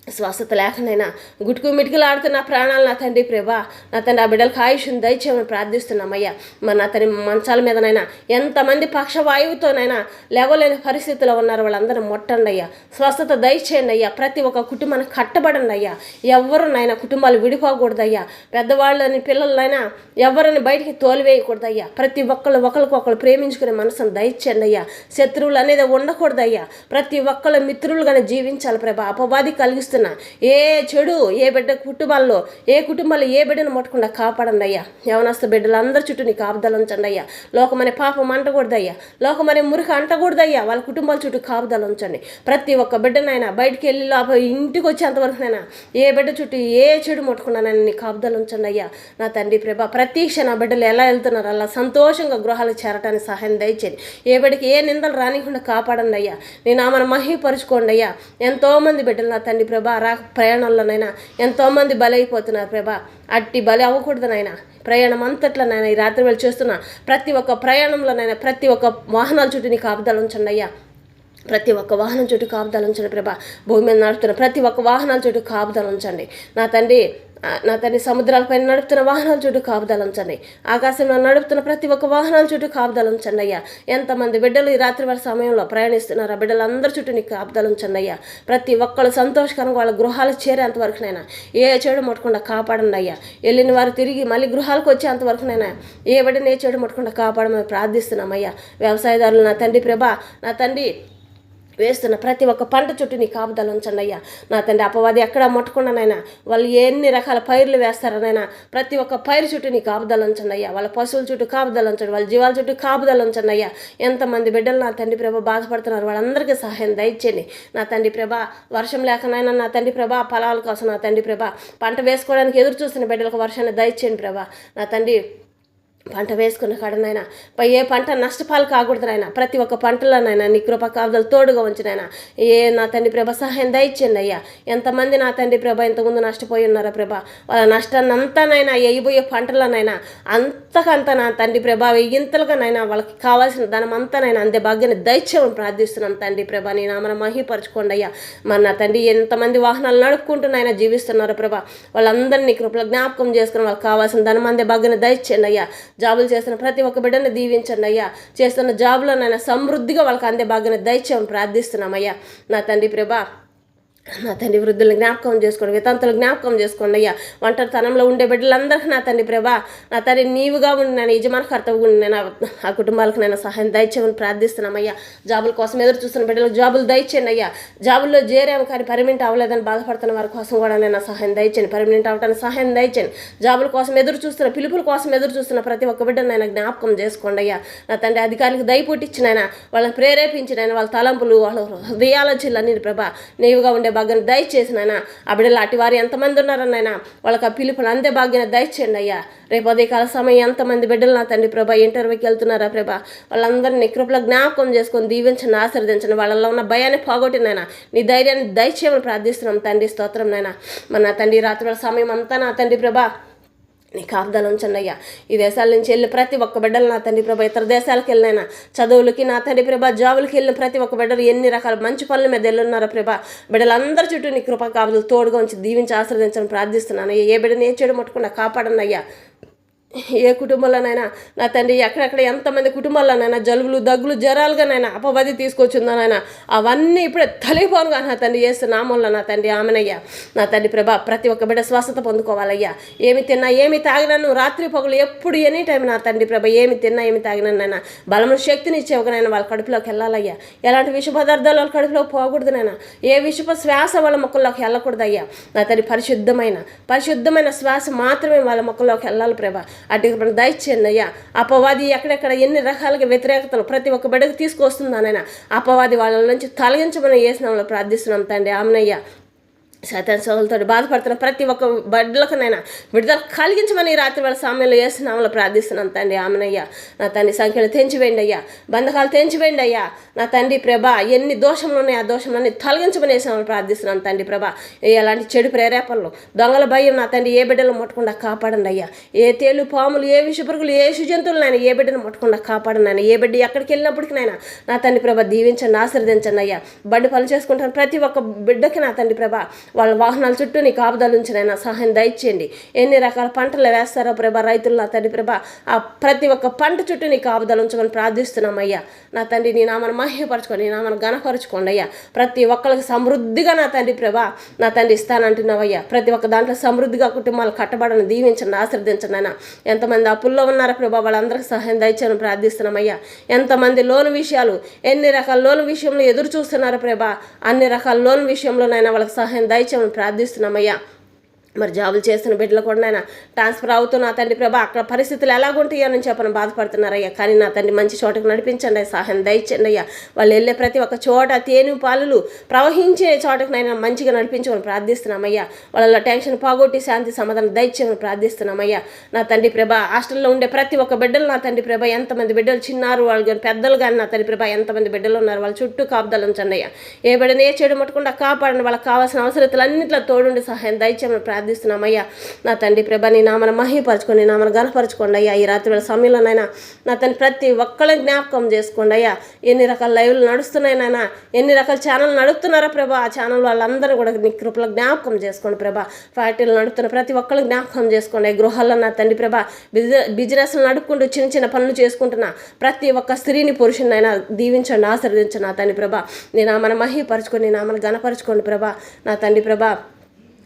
స్వస్థత లేకనైనా గుట్టుకు మిటికలు ఆడుతున్న ప్రాణాలు నా తండ్రి ప్రభా, నా తండ్రి ఆ బిడ్డలకు ఆయుష్ను దయచేయమని ప్రార్థిస్తున్నామయ్యా. మరి నా తండ్రి మంచాల మీదనైనా ఎంతమంది పక్షవాయువుతోనైనా లేవలేని పరిస్థితిలో ఉన్నారు, వాళ్ళందరూ ముట్టండి అయ్యా. స్వస్థత దయచేయండి అయ్యా. ప్రతి ఒక్క కుటుంబానికి కట్టబడండి అయ్యా. ఎవరునైనా కుటుంబాలు విడిపోకూడదయ్యా. పెద్దవాళ్ళని పిల్లలైనా ఎవరిని బయటికి తోలివేయకూడదయ్యా. ప్రతి ఒక్కళ్ళు ఒకరికొకరు ప్రేమించుకునే మనసును దయచేయండి అయ్యా. శత్రువులు అనేది ఉండకూడదయ్యా. ప్రతి ఒక్కళ్ళు మిత్రులుగానే జీవించాలి ప్రభా. అపవాది కలిగిస్తున్న ఏ చెడు ఏ బిడ్డ కుటుంబాల్లో ఏ బిడ్డను ముట్టకుండా కాపాడండి అయ్యా. యవనస్తు బిడ్డలందరి చుట్టూ నీ కాపుదల ఉంచండి అయ్యా. లోకమనే పాపం అంటకూడదయ్యా. లోకమనే మురికి అంటకూడదయ్యా. వాళ్ళ కుటుంబాల చుట్టూ కాపుదల ఉంచండి. ప్రతి ఒక్క బిడ్డనైనా బయటికి వెళ్ళి ఇంటికి వచ్చేంతవరకునైనా ఏ బిడ్డ చుట్టూ ఏ చెడు ముట్టకుండానైనా నీ కాపుదల ఉంచండి అయ్యా. నా తండ్రి ప్రభా, ప్రతి క్షణ బిడ్డలు ఎలా వెళ్తున్నారు అలా సంతోషంగా గృహాలకు చేరటానికి సహాయం దయచేయండి. ఏ బిడ్డకి ఏ నిందలు రానికుండా కాపాడండి అయ్యా. నీ నామను మహిమపరుచుకోండి అయ్యా. ఎంతోమంది బిడ్డలు నా తండ్రి ప్రభా ప్రయాణంలోనైనా ఎంతోమంది బలైపోతున్నారు ప్రభా. అట్టి బలి అవ్వకూడదునైనా ప్రయాణం అంతట్లోనైనా ఈ రాత్రి వేళ చేస్తున్న ప్రతి ఒక్క ప్రయాణంలోనైనా ప్రతి ఒక్క వాహనాల చుట్టూ నీ కాపుదల ఉంచండి అయ్యా. ప్రతి ఒక్క వాహనం చుట్టూ కాపుదల ఉంచండి ప్రభా. భూమి మీద నడుపుతున్న ప్రతి ఒక్క వాహనాల చుట్టూ కాపుదల ఉంచండి నా తండ్రి. సముద్రాలపైన నడుపుతున్న వాహనాల చుట్టూ కాపుదల ఉంచండి. ఆకాశంలో నడుపుతున్న ప్రతి ఒక్క వాహనాల చుట్టూ కాపుదల ఉంచండి అయ్యా. ఎంతమంది బిడ్డలు ఈ రాత్రి వారి సమయంలో ప్రయాణిస్తున్నారు, ఆ బిడ్డలందరి చుట్టూ నీకు కాపుదల ఉంచండి అయ్యా. ప్రతి ఒక్కళ్ళు సంతోషకరంగా వాళ్ళ గృహాలకు చేరేంతవరకునైనా ఏ చెడు ముట్టకుండా కాపాడండి అయ్యా. వెళ్ళిన వారు తిరిగి మళ్ళీ గృహాలకు వచ్చేంతవరకునైనా ఏ బిడ్డని ఏ చెడు ముట్టకుండా కాపాడమని ప్రార్థిస్తున్నామయ్యా. వ్యవసాయదారులు నా తండ్రి ప్రభా, నా తండ్రి వేస్తున్న ప్రతి ఒక్క పంట చుట్టూ నీ కాపుదల ఉంచండి అయ్యా. నా తండ్రి అపవాది ఎక్కడ ముట్టకుండానైనా వాళ్ళు ఎన్ని రకాల పైర్లు వేస్తారనైనా ప్రతి ఒక్క పైరు చుట్టూ నీ కాపుదల ఉంచండి అయ్యా. వాళ్ళ పశువుల చుట్టూ కాపుదల ఉంచండి, వాళ్ళ జీవాల చుట్టూ కాపుదల ఉంచండి అయ్యా. ఎంతమంది బిడ్డలు నా తండ్రి ప్రభా బాధపడుతున్నారు, వాళ్ళందరికీ సహాయం దయచేయండి నా తండ్రి ప్రభా. వర్షం లేకనైనా నా తండ్రి ప్రభా పొలాల కోసం నా తండ్రి ప్రభా పంట వేసుకోవడానికి ఎదురు చూస్తున్న బిడ్డలకు వర్షాన్ని దయచేయండి ప్రభా. నా తండ్రి పంట వేసుకున్న కాడనైనా ఏ పంట నష్టపాలు కాకూడదునైనా ప్రతి ఒక్క పంటలోనైనా నీ కృప కాపుదలు తోడుగా ఉంచినైనా నా తండ్రి ప్రభ సహాయం దయచేయండి అయ్యా. ఎంతమంది నా తండ్రి ప్రభ ఇంతకుముందు నష్టపోయి ఉన్నారా ప్రభ, వాళ్ళ నష్టాన్ని అంతానైనా వేయబోయే పంటలనైనా అంతకంతా నా తండ్రి ప్రభ వెయ్యింతలుగానైనా వాళ్ళకి కావాల్సిన ధనం అంతానైనా అంతే భాగ్యాన్ని దయచేయమని ప్రార్థిస్తున్నాం తండ్రి ప్రభ. నీ నామన మహిమపరచుకోండి అయ్యా. మన నా తండ్రి ఎంతమంది వాహనాలు నడుపుకుంటున్నాయినా జీవిస్తున్నారు ప్రభ, వాళ్ళందరినీ కృపలో జ్ఞాపకం చేసుకుని వాళ్ళకి కావాల్సిన ధనం అందే భాగ్యాన్ని దయచేయండి అయ్యా. జాబులు చేస్తున్న ప్రతి ఒక్క బిడ్డని దీవించండి అయ్యా. చేస్తున్న జాబులోనైనా సమృద్ధిగా వాళ్ళకి అందే భాగ్యాన్ని దయచేయమని ప్రార్థిస్తున్నామయ్యా. నా తండ్రి ప్రభా, నా తండ్రి వృద్ధులను జ్ఞాపకం చేసుకోండి, వితంతులు జ్ఞాపకం చేసుకోండి అయ్యా. ఒంటరితనంలో ఉండే బిడ్డలందరికీ నా తండ్రి ప్రభా, నా తండ్రి నీవుగా ఉండి నేను యజమానకర్తగా ఉండి నేను ఆ కుటుంబాలకు నేను సహాయం దయచేయమని ప్రార్థిస్తున్నామయ్యా. జాబుల కోసం ఎదురు చూస్తున్న బిడ్డలకు జాబులు దయచేయండి అయ్యా. జాబుల్లో చేరాము కానీ పర్మనెంట్ అవ్వలేదని బాధపడుతున్న వారి కోసం కూడా నేను సహాయం దయచేయండి, పర్మనెంట్ అవ్వడానికి సహాయం దయచేయండి. జాబుల కోసం ఎదురు చూస్తున్న పిలుపుల కోసం ఎదురు చూస్తున్న ప్రతి ఒక్క బిడ్డను నేను జ్ఞాపకం చేసుకోండి అయ్యా. నా తండ్రి అధికారులకు దయపుట్టించినైనా వాళ్ళని ప్రేరేపించినైనా వాళ్ళ తలంపులు వాళ్ళ హృదయాలన్నీ ప్రభా నీవుగా ఉండే భాగ్యాన్ని దయచేసినైనా ఆ బిడ్డలు అటు వారు ఎంతమంది ఉన్నారనైనా వాళ్ళకి ఆ పిలుపులు అందే భాగ్యాన్ని దయచేయండి అయ్యా. రేపు ఉదయకాల సమయం ఎంతమంది బిడ్డలు నా తండ్రి ప్రభా ఇంటర్వ్యూకి వెళ్తున్నారా ప్రభా, వాళ్ళందరినీ కృపలో జ్ఞాపకం చేసుకొని దీవించండి, ఆశీర్వదించండి. వాళ్ళలో ఉన్న భయాన్ని పోగొట్టినైనా నీ ధైర్యాన్ని దయచేయమని ప్రార్థిస్తున్నాం తండ్రి. స్తోత్రం నైనా. మన నా తండ్రి రాత్రి సమయం అంతా నా తండ్రి ప్రభా నీ కాపుదల ఉంచండి అయ్యా. ఈ దేశాల నుంచి వెళ్ళి ప్రతి ఒక్క బిడ్డలు నా తండ్రి ప్రభా ఇతర దేశాలకు వెళ్ళినైనా చదువులకి నా తండ్రి ప్రభా జాబులకి వెళ్ళిన ప్రతి ఒక్క బిడ్డలు ఎన్ని రకాల మంచి పనుల మీద వెళ్ళున్నారో ప్రభా, బిడ్డలందరి చుట్టూ నీ కృపా కాపుదలు తోడుగా ఉంచి దీవించి ఆశీర్వదించని ప్రార్థిస్తున్నాను. ఏ బిడ్డని ఏ చెడు ముట్టకుండా కాపాడండి అయ్యా. ఏ కుటుంబంలోనైనా నా తండ్రి ఎక్కడెక్కడ ఎంతమంది కుటుంబాల్లోనైనా జలుబులు దగ్గులు జ్వరాలుగానైనా అపవాది తీసుకొచ్చిందనైనా అవన్నీ ఇప్పుడే తొలగిపోనుగా నా తండ్రి యేసు నామంలో నా తండ్రి ఆమెనయ్యా. నా తండ్రి ప్రభా ప్రతి ఒక్క బిడ్డ స్వస్థత పొందుకోవాలయ్యా. ఏమి తిన్నా ఏమి తాగినా నువ్వు రాత్రి పగులు ఎప్పుడు ఎనీ టైం నా తండ్రి ప్రభా ఏమి తిన్నా ఏమి తాగినానైనా బలము శక్తిని ఇచ్చేవగానైనా వాళ్ళ కడుపులోకి వెళ్ళాలయ్యా. ఎలాంటి విష పదార్థాలు వాళ్ళ కడుపులోకి పోకూడదునైనా, ఏ విషపు శ్వాస వాళ్ళ మొక్కల్లోకి వెళ్ళకూడదయ్యా. నా తండ్రి పరిశుద్ధమైన శ్వాస మాత్రమే వాళ్ళ మొక్కల్లోకి వెళ్ళాలి ప్రభా. అటు దయచేయండి అయ్యా. అపవాది ఎక్కడెక్కడ ఎన్ని రకాలుగా వ్యతిరేకతలు ప్రతి ఒక్క బిడ్డకు తీసుకొస్తుందానైనా అపవాది వాళ్ళ నుంచి తొలగించమని యేసునామములో ప్రార్థిస్తున్నాం తండ్రి ఆమెనయ్యా. సైతాన్ శోధనతో బాధపడుతున్న ప్రతి ఒక్క బిడ్డలకునైనా విడుదల కలిగించమని రాత్రి వాళ్ళ సమయంలో యేసునామములో ప్రార్థిస్తున్నాం తండ్రి ఆమెనయ్యా. నా తండ్రి సంఖ్యలు తెంచివేయండి అయ్యా, బంధకాలు తెంచివేయండి అయ్యా. నా తండ్రి ప్రభా ఎన్ని దోషములు ఉన్నాయి ఆ దోషములన్నీ తొలగించమని యేసునామములో ప్రార్థిస్తున్నాం తండ్రి ప్రభా. ఎలాంటి చెడు ప్రేరేపణలు దొంగల భయం నా తండ్రి ఏ బిడ్డలు ముట్టకుండా కాపాడండి అయ్యా. ఏ తేలు పాములు ఏ విషపురుగులు ఏ జంతువులనైనా ఏ బిడ్డను ముట్టకుండా కాపాడండి ఆయన. ఏ బిడ్డ ఎక్కడికి వెళ్ళినప్పటికైనా నా తండ్రి ప్రభా దీవించండి, ఆశీర్వదించండి అయ్యా. బండి పనులు చేసుకుంటాను ప్రతి ఒక్క బిడ్డకి నా తండ్రి ప్రభా వాళ్ళ వాహనాల చుట్టూ నీ కాపుదల ఉంచినైనా సహాయం దయచేయండి. ఎన్ని రకాల పంటలు వేస్తారో ప్రభా రైతులు నా తండ్రి ప్రభా, ఆ ప్రతి ఒక్క పంట చుట్టూ నీ కాపుదల ఉంచమని ప్రార్థిస్తున్నామయ్యా. నా తండ్రి నీ నామను మహిమపరచుకోండి, నీ నామను ఘనపరచుకోండి అయ్యా. ప్రతి ఒక్కరికి సమృద్ధిగా నా తండ్రి ప్రభా నా తండ్రి ఇస్తానంటున్నావయ్యా. ప్రతి ఒక్క దాంట్లో సమృద్ధిగా కుటుంబాలు కట్టబడని దీవించండి, ఆశీర్వదించండి అయినా. ఎంతమంది అప్పుల్లో ఉన్నారో ప్రభా వాళ్ళందరికీ సహాయం దయచేయని ప్రార్థిస్తున్నామయ్యా. ఎంతమంది లోను విషయాలు, ఎన్ని రకాల లోను విషయంలో ఎదురు చూస్తున్నారో ప్రభా అన్ని రకాల లోన్ విషయంలోనైనా వాళ్ళకి సహాయం దయచేయమని ప్రార్థిస్తున్నామయ్యా. మరి జాబులు చేస్తున్న బిడ్డలు కూడా నాయన ట్రాన్స్ఫర్ అవుతున్న తండ్రి ప్రభా అక్కడ పరిస్థితులు ఎలాగుంటాయో అని చెప్పని బాధపడుతున్నారయ్యా. కానీ నా తండ్రి మంచి చోటకు నడిపించండి అయ్యా, సహాయం దయచండి అయ్యా. వాళ్ళు వెళ్ళే ప్రతి ఒక్క చోట తేనె పాలు ప్రవహించే చోటకునైనా మంచిగా నడిపించమని ప్రార్థిస్తున్నామయ్యా. వాళ్ళ టెన్షన్ పోగొట్టి శాంతి సమాధానం దయచేయమని ప్రార్థిస్తున్నామయ్యా. నా తండ్రి ప్రభా హాస్టల్లో ఉండే ప్రతి ఒక్క బిడ్డలు నా తండ్రి ప్రభా ఎంతమంది బిడ్డలు చిన్నారు వాళ్ళు కానీ పెద్దలు కానీ నా తండ్రి ప్రభా ఎంతమంది బిడ్డలు ఉన్నారు వాళ్ళ చుట్టూ కాపుదలు ఉంచండి అయ్యా. ఏ బిడ్డని ఏ చెడు ముట్టకుండా కాపాడండి. వాళ్ళకి కావాల్సిన అవసరతలన్నింటిలో తోడుండి సహాయం దయచేయమని ప్రార్థిస్తున్నామయ్యా. నా తండ్రి ప్రభా నీ నామను మహిమపరచుకోండి, నీ నామను ఘనపరచుకోండి అయ్యా. ఈ రాత్రి వేళ సమయంలోనైనా నా తండ్రి ప్రతి ఒక్కళ్ళని జ్ఞాపకం చేసుకోండి అయ్యా. ఎన్ని రకాల లైవ్లు నడుస్తున్నాయి నాయన, ఎన్ని రకాల ఛానల్ నడుస్తున్నారా ప్రభా ఆ ఛానల్ వాళ్ళందరూ కూడా నీ కృపలో జ్ఞాపకం చేసుకోండి ప్రభా. ఫ్యాక్టరీలు నడుస్తున్న ప్రతి ఒక్కళ్ళు జ్ఞాపకం చేసుకోండి. గృహాల్లో నా తండ్రి ప్రభా బిజినెస్లు నడుపుకుంటూ చిన్న చిన్న పనులు చేసుకుంటున్నా ప్రతి ఒక్క స్త్రీని పురుషుని అయినా దీవించండి, ఆశీర్వదించండి నా తండ్రి ప్రభా. నీ నామను మహిమపరచుకొని నీ నామను ఘనపరచుకోండి ప్రభా. నా తండ్రి ప్రభా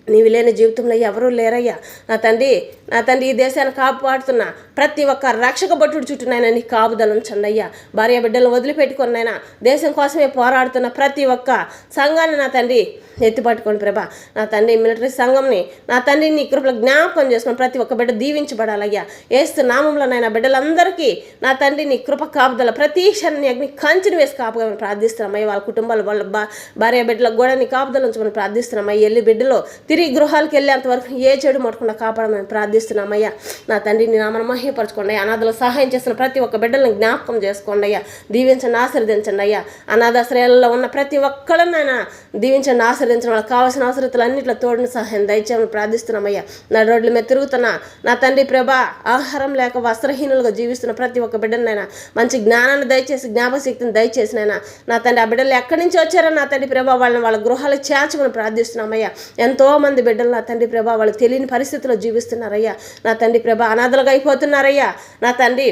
నీవు లేని జీవితంలో ఎవరూ లేరయ్యా. నా తండ్రి ఈ దేశాన్ని కాపాడుతున్నా ప్రతి ఒక్క రక్షక భటుడు చుట్టూనైనా నీ కాపుదల ఉంచండి అయ్యా. భార్య బిడ్డలను వదిలిపెట్టుకున్నైనా దేశం కోసమే పోరాడుతున్న ప్రతి ఒక్క సంఘాన్ని నా తండ్రి ఎత్తిపట్టుకోండి ప్రభా. నా తండ్రి మిలిటరీ సంఘంని నా తండ్రి నీ కృపలో జ్ఞాపకం చేసుకొని ప్రతి ఒక్క బిడ్డ దీవించబడాలయ్యా. ఏస్తు నామంలోనైనా బిడ్డలందరికీ నా తండ్రి నీ కృప కాపుదల ప్రతి క్షణాన్ని అగ్ని కంచెను వేసి కాపుగా ప్రార్థిస్తున్నామయ్యా. వాళ్ళ కుటుంబాలు వాళ్ళ భార్య బిడ్డలకు కూడా నీ కాపుదల ఉంచమని ప్రార్థిస్తున్నామయ్యా. వెళ్ళి బిడ్డలో తిరిగి గృహాలకు వెళ్ళేంత వరకు ఏ చెడు ముట్టకుండా కాపాడమని ప్రార్థిస్తున్నామయ్యా. నా తండ్రి నీ నామను మహిమపరచుకోండి అయ్యా. అనాథలకు సహాయం చేసిన ప్రతి ఒక్క బిడ్డలను జ్ఞాపకం చేసుకోండి అయ్యా. దీవించండి, ఆశీర్వదించండి అయ్యా. అనాథాశ్రయాలలో ఉన్న ప్రతి ఒక్కళ్ళనైనా దీవించండి, ఆశీర్వదించండి. వాళ్ళకి కావాల్సిన అవసరతలు అన్నింటిలో తోడుని సహాయం దయచేయమని ప్రార్థిస్తున్నామయ్యా. నా రోడ్ల మీద తిరుగుతున్నా నా తండ్రి ప్రభా ఆహారం లేక వస్త్రహీనులుగా జీవిస్తున్న ప్రతి ఒక్క బిడ్డనైనా మంచి జ్ఞానాన్ని దయచేసి జ్ఞాపశక్తిని దయచేసినైనా నా తండ్రి ఆ బిడ్డలు ఎక్కడి నుంచి వచ్చారో నా తండ్రి ప్రభా వాళ్ళ గృహాలకు చేర్చమని ప్రార్థిస్తున్నామయ్యా. ఎంతో మంది బిడ్డలు నా తండ్రి ప్రభా వాళ్ళు తెలియని పరిస్థితుల్లో జీవిస్తున్నారయ్యా. నా తండ్రి ప్రభా అనాథలుగా అయిపోతున్నారయ్యా. నా తండ్రి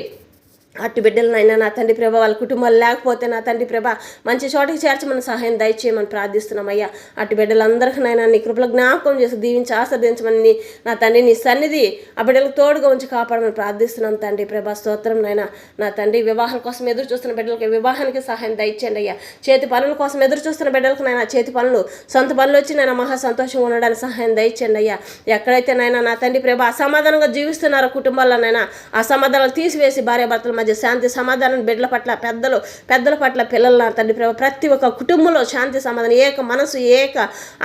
అట్టి బిడ్డలనైనా నా తండ్రి ప్రభా వాళ్ళ కుటుంబాలు లేకపోతే నా తండ్రి ప్రభా మంచి చోటికి చేర్చమని సహాయం దయచేయమని ప్రార్థిస్తున్నామయ్యా. అట్టి బిడ్డలందరికీనైనా నీ కృపలో జ్ఞాపకం చేసి దీవించి ఆశీర్వదించమని నా తండ్రి నీ సన్నిధి ఆ బిడ్డలకు తోడుగా ఉంచి కాపాడమని ప్రార్థిస్తున్నాం తండ్రి ప్రభా. స్తోత్రం నైనా. నా తండ్రి వివాహం కోసం ఎదురు చూస్తున్న బిడ్డలకి వివాహానికి సహాయం దయచేయండి అయ్యా. చేతి పనుల కోసం ఎదురు చూస్తున్న బిడ్డలకు నైనా చేతి పనులు సొంత పనులు వచ్చి నైనా మహా సంతోషంగా ఉండడానికి సహాయం దయచేయండి అయ్యా. ఎక్కడైతే నైనా నా తండ్రి ప్రభా అసమాధానంగా జీవిస్తున్నారో కుటుంబాల్లోనైనా అసమాధానాలు తీసివేసి భార్యాభర్తల మధ్య శాంతి సమాధానం బిడ్డల పట్ల పెద్దల పట్ల పిల్లల నా తండ్రి ప్రభా ప్రతి ఒక్క కుటుంబంలో శాంతి సమాధానం ఏక మనసు ఏక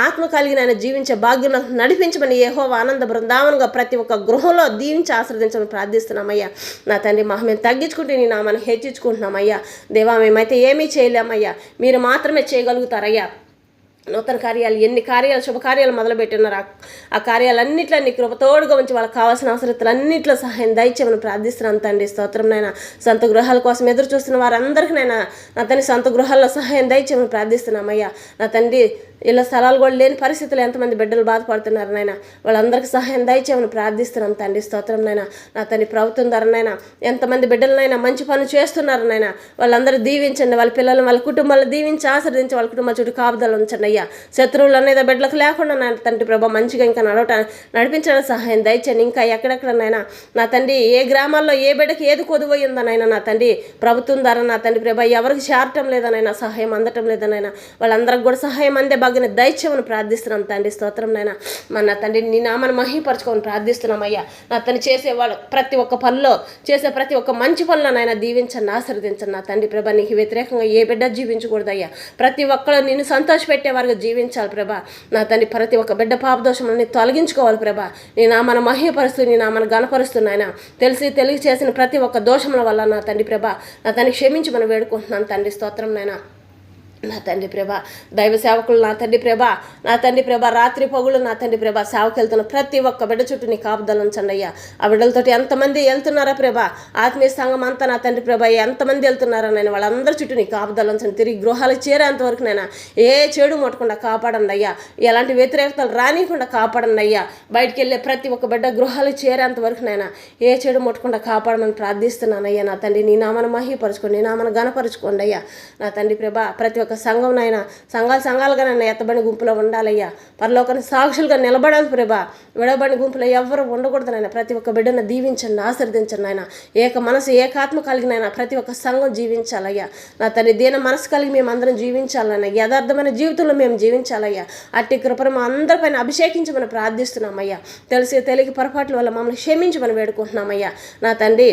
ఆత్మ కలిగిన ఆయన జీవించే భాగ్యం నడిపించమని యెహోవా ఆనంద బృందావనంగా ప్రతి ఒక్క గృహంలో దీవించి ఆశీర్వదించమని ప్రార్థిస్తున్నామయ్యా. నా తండ్రి మేము తగ్గించుకుంటే నీ నామాన్ని హెచ్చించుకుంటున్నామయ్యా. దేవా మేమైతే ఏమీ చేయలేమయ్యా, మీరు మాత్రమే చేయగలుగుతారయ్యా. నూతన కార్యాలు ఎన్ని కార్యాలు శుభకార్యాలు మొదలుపెట్టున్నారు ఆ కార్యాలన్నింటిలో నీ కృప తోడుగా ఉంచి వాళ్ళకి కావాల్సిన అవసరతలన్నింటిలో సహాయం దయచేయమని ప్రార్థిస్తున్నాను తండ్రి. స్తోత్రం నైనా. సొంత గృహాల కోసం ఎదురు చూస్తున్న వారందరికీ నైనా నా తండ్రి సొంత గృహాల్లో సహాయం దయచేయమని ప్రార్థిస్తున్నామయ్యా. నా తండ్రి ఇలా స్థలాలు కూడా లేని పరిస్థితులు ఎంతమంది బిడ్డలు బాధపడుతున్నారు నాయన వాళ్ళందరికీ సహాయం దయచేయమని ప్రార్థిస్తున్నాం తండ్రి. స్తోత్రం నైనా. నా తండ్రి ప్రభుత్వం ధరనైనా ఎంతమంది బిడ్డలనైనా మంచి పనులు చేస్తున్నారు నాయన వాళ్ళందరూ దీవించండి. వాళ్ళ పిల్లలు వాళ్ళ కుటుంబాలు దీవించి ఆశీర్వదించి వాళ్ళ కుటుంబాల చుట్టూ కాపుదలు ఉంచండి అయ్యా. శత్రువులు అనేది బిడ్డలకు లేకుండా నా తండ్రి ప్రభా మంచిగా ఇంకా నడిపించడానికి సహాయం దయచేయండి. ఇంకా ఎక్కడెక్కడనైనా నా తండ్రి ఏ గ్రామాల్లో ఏ బిడ్డకి ఏది కొదువయ్యిందనైనా నా తండ్రి ప్రభుత్వం ద్వారా నా తండ్రి ప్రభా ఎవరికి చేరటం లేదనైనా సహాయం అందటం లేదనైనా వాళ్ళందరికి కూడా సహాయం అందే భాగ్యాన్ని దయచేయమని ప్రార్థిస్తున్నాం తండ్రి. స్తోత్రం నైనా. నా తండ్రి నీ నామాన్ని మహిమపరచుకోమని ప్రార్థిస్తున్నాం అయ్యా. నా తండ్రి చేసేవాళ్ళు ప్రతి ఒక్క పనిలో చేసే ప్రతి ఒక్క మంచి పనులనైనా దీవించండి, ఆశీర్వదించండి. నా తండ్రి ప్రభా నీకు వ్యతిరేకంగా ఏ బిడ్డ జీవించకూడదయ్యా. ప్రతి ఒక్కరు నిన్ను సంతోషపెట్టేవారుగా జీవించాలి ప్రభా. నా తండ్రి ప్రతి ఒక్క బిడ్డ పాపదోషాన్ని తొలగించుకోవాలి ప్రభా. నీ నామాన్ని మహిమపరుస్తూ నీ నామాన్ని గణపరుస్తున్నాయన తెలిసి చేసిన ప్రతి ఒక్క దోషముల వల్ల నా తండ్రి ప్రభా నా తండ్రి క్షమించి మనం వేడుకుంటున్నాను తండ్రి. స్తోత్రం నైనా. నా తండ్రి ప్రభ దైవ సేవకులు నా తండ్రి ప్రభ రాత్రి పగులు నా తండ్రి ప్రభ సేవకు వెళ్తున్న ప్రతి ఒక్క బిడ్డ చుట్టూ నీ కాపుదల ఉంచండి అయ్యా. ఆ బిడ్డలతోటి ఎంతమంది వెళ్తున్నారా ప్రభ, ఆత్మీయ సంఘం అంతా నా తండ్రి ప్రభ ఎంతమంది వెళ్తున్నారా నేను వాళ్ళందరి చుట్టూ నీ కాపుదల ఉంచండి. తిరిగి గృహాలకు చేరేంతవరకు నైనా ఏ చెడు ముట్టకుండా కాపాడండి అయ్యా. ఎలాంటి వ్యతిరేకతలు రానియకుండా కాపాడండి అయ్యా. బయటికి వెళ్ళే ప్రతి ఒక్క బిడ్డ గృహాలకు చేరేంత వరకు నైనా ఏ చెడు ముట్టకుండా కాపాడమని ప్రార్థిస్తున్నానయ్యా. నా తండ్రి నీ నామను మహిపరచుకోండి, నీ నామను గణపరచుకోండి అయ్యా. నా తండ్రి ప్రభ ప్రతి ఒక్క సంఘం నాయన సంఘాలుగా నన్ను ఎత్తబడిన గుంపులో ఉండాలయ్యా. పరలోకాన్ని సాక్షులుగా నిలబడాలి ప్రభా. విడబడిన గుంపులో ఎవరు ఉండకూడదు నాయన. ప్రతి ఒక్క బిడ్డను దీవించండి, ఆశీర్వదించండి నాయన. ఏక మనసు ఏకాత్మ కలిగినైనా ప్రతి ఒక్క సంఘం జీవించాలయ్యా. నా తండ్రి దీన మనసు కలిగి మేము అందరం జీవించాలన్నా, యథార్థమైన జీవితంలో మేము జీవించాలయ్యా. అట్టి కృపను మా అందరిపైన అభిషేకించమని ప్రార్థిస్తున్నామయ్యా. తెలియక పొరపాట్ల వల్ల మమ్మల్ని క్షమించమని వేడుకుంటున్నామయ్యా. నా తండ్రి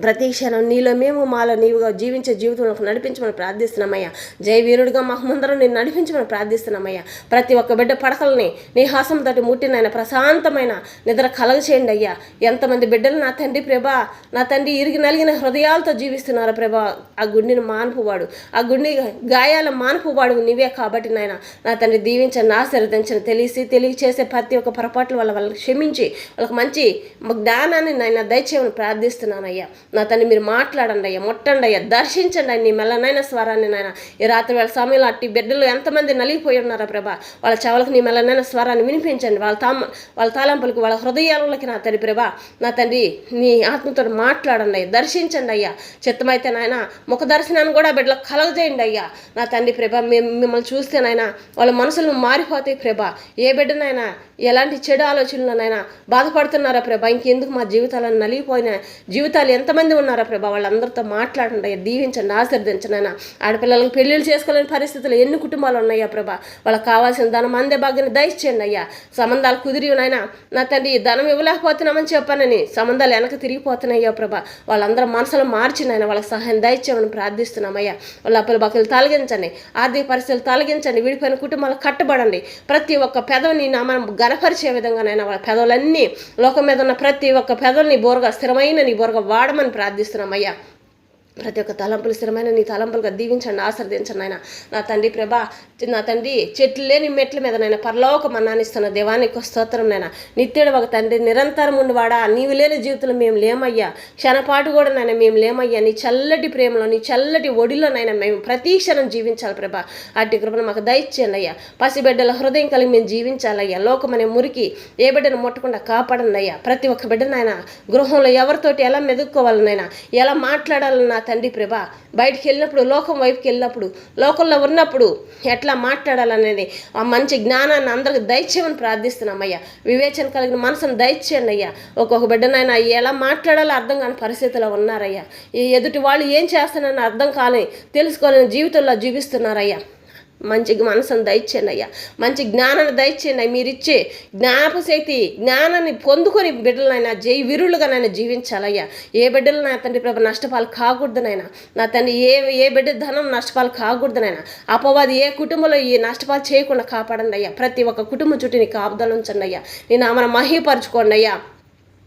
ప్రతి క్షణం నీలో మేము మాలో నీవుగా జీవించే జీవితంలో నడిపించమని ప్రార్థిస్తున్నామయ్యా. జయ వీరుడిగా మాకు ముందరం నేను నడిపించమని ప్రార్థిస్తున్నామయ్యా. ప్రతి ఒక్క బిడ్డ పడకల్ని నీ హాసం తోటి ముట్టినైనా ప్రశాంతమైన నిద్ర కలగచేయండి అయ్యా. ఎంతమంది బిడ్డలు నా తండ్రి ప్రభా, నా తండ్రి ఇరిగి నలిగిన హృదయాలతో జీవిస్తున్నారు ప్రభా. ఆ గుండెని మానుపువాడు, ఆ గుండె గాయాల మానుపువాడు నీవే కాబట్టి నాయన. నా తండ్రి దీవించండి, ఆశీర్వదించండి. తెలియచేసే ప్రతి ఒక్క పొరపాట్ల వల్ల వాళ్ళకి క్షమించి వాళ్ళకి మంచి జ్ఞానాన్ని నాయన దయచేయమని ప్రార్థిస్తున్నానయ్యా. నా తండ్రి మీరు మాట్లాడండి అయ్యా, ముట్టండి అయ్యా, దర్శించండి అయ్యి నీ మెల్లనైన స్వరాన్ని నాయన. ఈ రాత్రి వేళ సమయంలో అట్టి బిడ్డలు ఎంతమంది నలిగిపోయి ఉన్నారా ప్రభా, వాళ్ళ చెవులకు నీ మెల్లనైన స్వరాన్ని వినిపించండి. వాళ్ళ తాళంపులకి వాళ్ళ హృదయాలకి నా తండ్రి ప్రభా, నా తండ్రి నీ ఆత్మతో మాట్లాడండి అయ్యా, దర్శించండి అయ్యా. చిత్తమైతే నాయన ముఖ దర్శనాన్ని కూడా బిడ్డలకు కలగజేయండి అయ్యా. నా తండ్రి ప్రభా మిమ్మల్ని చూస్తేనైనా వాళ్ళ మనసులు మారిపోతాయి ప్రభా. ఏ బిడ్డనైనా ఎలాంటి చెడు ఆలోచనలనైనా బాధపడుతున్నారా ప్రభా, ఇంకెందుకు మా జీవితాలను నలిగిపోయిన జీవితాలు ఎంతమంది ఉన్నారా ప్రభా, వాళ్ళందరితో మాట్లాడండి అయ్యా, దీవించండి, ఆశీర్వదించండి అయినా. ఆడపిల్లలకు పెళ్ళిళ్ళు చేసుకోలేని పరిస్థితులు ఎన్ని కుటుంబాలు ఉన్నాయా ప్రభా, వాళ్ళకి కావాల్సిన ధనం అందే భాగ్యాన్ని దయచేయండి అయ్యా. సంబంధాలు కుదిరినైనా నా తండ్రి ధనం ఇవ్వలేకపోతున్నామని చెప్పానని సంబంధాలు వెనక తిరిగిపోతున్నాయ్యా ప్రభా. వాళ్ళందరూ మనసులో మార్చినైనా వాళ్ళకి సహాయం దయచేయమని ప్రార్థిస్తున్నామయ్యా. వాళ్ళ అప్పుల బాకీలు తొలగించండి, ఆర్థిక పరిస్థితులు తొలగించండి, విడిపోయిన కుటుంబాలు కట్టబడండి. ప్రతి ఒక్క పెదవిని నామం గనపరిచే విధంగానైనా వాళ్ళ పెదవులన్నీ లోకం మీద ఉన్న ప్రతి ఒక్క పెదవుల్ని బోరగా స్థిరమైన నీ బోరగా వాడమని ప్రార్థిస్తున్నామయ్యా. ప్రతి ఒక్క తలంపులు స్థిరమైన నీ తలంపులుగా దీవించండి, ఆశీర్వదించండి నాయన. నా తండ్రి ప్రభా, నా తండ్రి చెట్లు లేని మెట్ల మీద నైనా పరలోక మన్నానిస్తున్న దేవానికి స్తోత్రం నైనా. నిత్యుడు ఒక తండ్రి నిరంతరం ఉండివాడా, నీవు లేని జీవితంలో మేము లేమయ్యా. క్షణపాటు కూడా నైనా మేము లేమయ్యా. నీ చల్లటి ప్రేమలో నీ చల్లటి ఒడిలోనైనా మేము ప్రతి క్షణం జీవించాలి ప్రభా. అట్టి కృపను మాకు దయచేయండి అయ్యా. పసిబిడ్డల హృదయం కలిగి మేము జీవించాలయ్యా. లోకమనే మురికి ఏ బిడ్డను ముట్టకుండా కాపాడండి అయ్యా. ప్రతి ఒక్క బిడ్డనైనా గృహంలో ఎవరితోటి ఎలా మెదుక్కోవాలనైనా, ఎలా మాట్లాడాలన్నా తండ్రి ప్రభా, బయటికి వెళ్ళినప్పుడు లోకం వైపుకి వెళ్ళినప్పుడు లోకంలో ఉన్నప్పుడు ఎట్లా మాట్లాడాలనేది ఆ మంచి జ్ఞానాన్ని అందరికి దయచేయమని ప్రార్థిస్తున్నామయ్యా. వివేచన కలిగిన మనసును దయచేయండి అయ్యా. ఒక్కొక్క బిడ్డనైనా ఎలా మాట్లాడాలో అర్థం కాని పరిస్థితిలో ఉన్నారయ్యా. ఈ ఎదుటి వాళ్ళు ఏం చేస్తున్నారని అర్థం కాని తెలుసుకోలేని జీవితంలో జీవిస్తున్నారయ్యా. మంచి మనసును దయచేయండి అయ్యా, మంచి జ్ఞానాన్ని దయచేయండి అయ్యా. మీరు ఇచ్చే జ్ఞాపశక్తి జ్ఞానాన్ని పొందుకొని బిడ్డలనైనా జై వీరులుగానైనా జీవించాలయ్యా. ఏ బిడ్డలు నా తండ్రి ప్రభు నష్టపాలు కాకూడదునైనా. నా తండ్రి ఏ బిడ్డ ధనం నష్టపాలు కాకూడదునైనా. అపవాది ఏ కుటుంబంలో ఈ నష్టపాలు చేయకుండా కాపాడండి అయ్యా. ప్రతి ఒక్క కుటుంబం చుట్టూ నీ కాపుదలు ఉంచండి అయ్యా. నీ నామను మహిమపరచుకోండి అయ్యా.